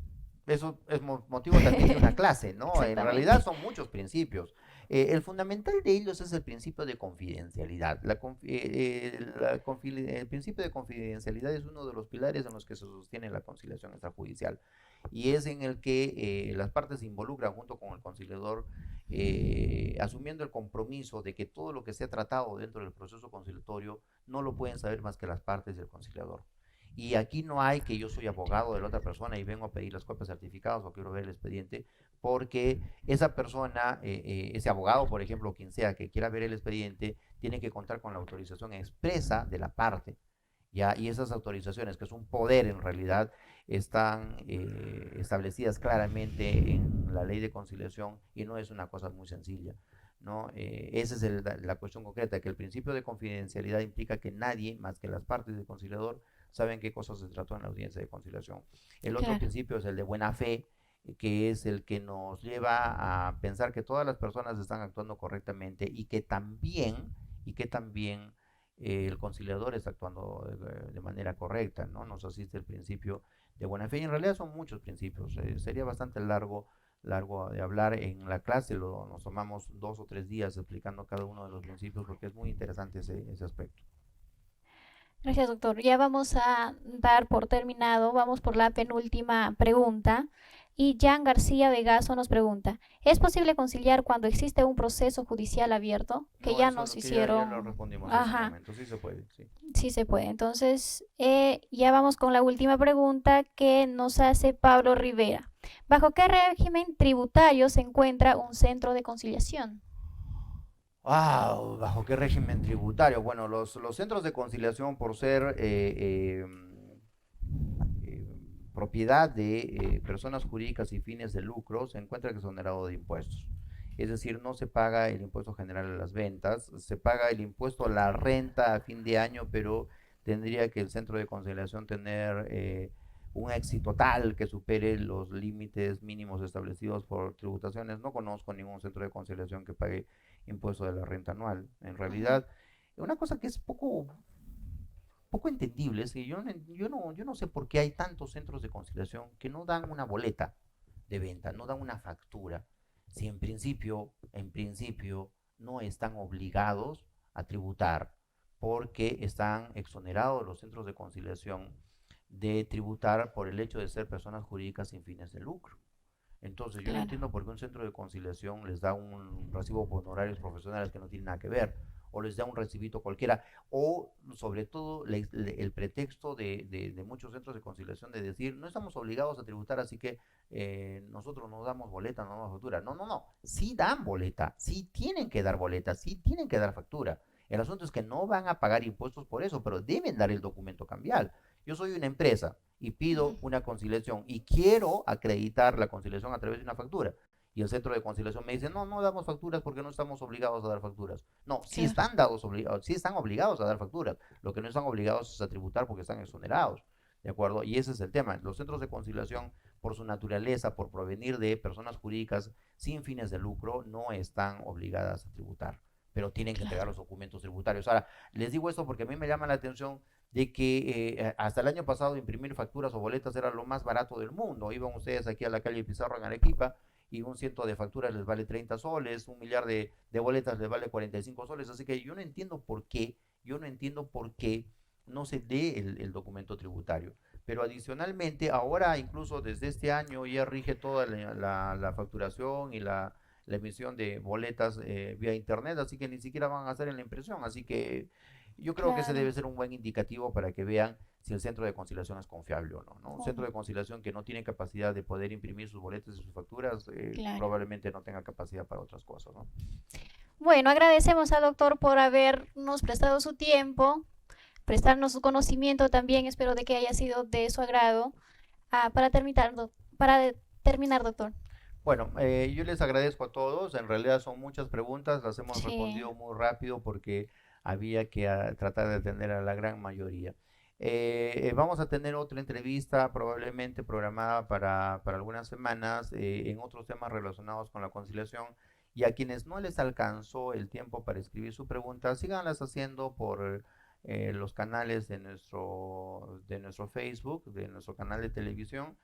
eso es motivo también de una clase, ¿no? En realidad Exactamente. son muchos principios. El fundamental de ellos es el principio de confidencialidad. El principio de confidencialidad es uno de los pilares en los que se sostiene la conciliación extrajudicial y es en el que las partes se involucran junto con el conciliador, asumiendo el compromiso de que todo lo que se ha tratado dentro del proceso conciliatorio no lo pueden saber más que las partes del conciliador. Y aquí no hay que yo soy abogado de la otra persona y vengo a pedir las copias certificadas o quiero ver el expediente, porque esa persona, ese abogado, por ejemplo, o quien sea que quiera ver el expediente, tiene que contar con la autorización expresa de la parte. ¿Ya? Y esas autorizaciones, que es un poder en realidad, están establecidas claramente en la ley de conciliación y no es una cosa muy sencilla. ¿No? Esa es la cuestión concreta, que el principio de confidencialidad implica que nadie más que las partes del conciliador saben qué cosas se trató en la audiencia de conciliación. El otro Claro. principio es el de buena fe, que es el que nos lleva a pensar que todas las personas están actuando correctamente y que también el conciliador está actuando de manera correcta, ¿no? Nos asiste el principio de buena fe y en realidad son muchos principios. Sería bastante largo de hablar en la clase, nos tomamos 2 o 3 días explicando cada uno de los principios porque es muy interesante ese aspecto. Gracias, doctor. Ya vamos a dar por terminado. Vamos por la penúltima pregunta. Y Jan García Vegaso nos pregunta, ¿es posible conciliar cuando existe un proceso judicial abierto? Que No, ya eso es nos lo que ya lo hicieron... respondimos hace un Ajá, momento, sí se puede, sí. sí se puede. Entonces, ya vamos con la última pregunta que nos hace Pablo Rivera. ¿Bajo qué régimen tributario se encuentra un centro de conciliación? Wow, ¿bajo qué régimen tributario? Bueno, los centros de conciliación por ser propiedad de personas jurídicas y fines de lucro se encuentra exonerado de impuestos. Es decir, no se paga el impuesto general a las ventas, se paga el impuesto a la renta a fin de año, pero tendría que el centro de conciliación tener un éxito tal que supere los límites mínimos establecidos por tributaciones. No conozco ningún centro de conciliación que pague impuesto de la renta anual. En Ujú. realidad, una cosa que es poco entendible es que yo no sé por qué hay tantos centros de conciliación que no dan una boleta de venta, no dan una factura, si en principio no están obligados a tributar, porque están exonerados los centros de conciliación de tributar por el hecho de ser personas jurídicas sin fines de lucro. Entonces, yo no Claro. entiendo por qué un centro de conciliación les da un recibo por honorarios profesionales que no tiene nada que ver. o les da un recibito cualquiera, o sobre todo el pretexto de muchos centros de conciliación de decir, no estamos obligados a tributar, así que nosotros no damos boleta, no damos factura. No, no, no, sí dan boleta, sí tienen que dar boleta, sí tienen que dar factura. El asunto es que no van a pagar impuestos por eso, pero deben dar el documento cambial. Yo soy una empresa y pido Ujú. una conciliación y quiero acreditar la conciliación a través de una factura. Y el centro de conciliación me dice, no, no damos facturas porque no estamos obligados a dar facturas. No, sí Claro, están dados obligados, sí están obligados a dar facturas. Lo que no están obligados es a tributar porque están exonerados. ¿De acuerdo? Y ese es el tema. Los centros de conciliación, por su naturaleza, por provenir de personas jurídicas sin fines de lucro, no están obligadas a tributar, pero tienen que entregar claro. los documentos tributarios. Ahora, les digo esto porque a mí me llama la atención de que hasta el año pasado imprimir facturas o boletas era lo más barato del mundo. Iban ustedes aquí a la calle Pizarro en Arequipa y un ciento de facturas les vale 30 soles, un millar de boletas les vale 45 soles, así que yo no entiendo por qué, yo no entiendo por qué no se dé el documento tributario. Pero adicionalmente, ahora incluso desde este año ya rige toda la facturación y la emisión de boletas vía internet, así que ni siquiera van a hacer en la impresión, así que yo creo que ese debe Claro, ser un buen indicativo para que vean si el centro de conciliación es confiable o no, ¿no? Un centro ¿cómo? de conciliación que no tiene capacidad de poder imprimir sus boletas y sus facturas, Claro. probablemente no tenga capacidad para otras cosas, ¿no? Bueno, agradecemos al doctor por habernos prestado su tiempo, prestarnos su conocimiento también. Espero de que haya sido de su agrado. Para terminar, terminar, doctor. Bueno, yo les agradezco a todos. En realidad son muchas preguntas, las hemos Sí, respondido muy rápido porque había que tratar de atender a la gran mayoría. Vamos a tener otra entrevista probablemente programada para algunas semanas en otros temas relacionados con la conciliación. Y a quienes no les alcanzó el tiempo para escribir su pregunta, síganlas haciendo por los canales de nuestro Facebook, de nuestro canal de televisión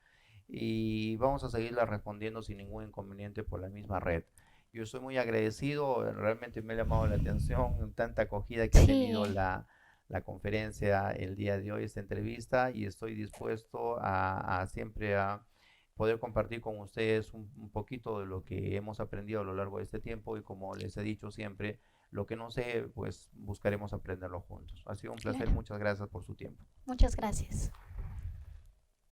y vamos a seguirla respondiendo sin ningún inconveniente por la misma red. Yo estoy muy agradecido, realmente me ha llamado la atención tanta acogida que ha tenido sí, la conferencia el día de hoy, esta entrevista, y estoy dispuesto a siempre a poder compartir con ustedes un poquito de lo que hemos aprendido a lo largo de este tiempo y como les he dicho siempre, lo que no sé, pues buscaremos aprenderlo juntos. Ha sido un placer, claro. muchas gracias por su tiempo. Muchas gracias.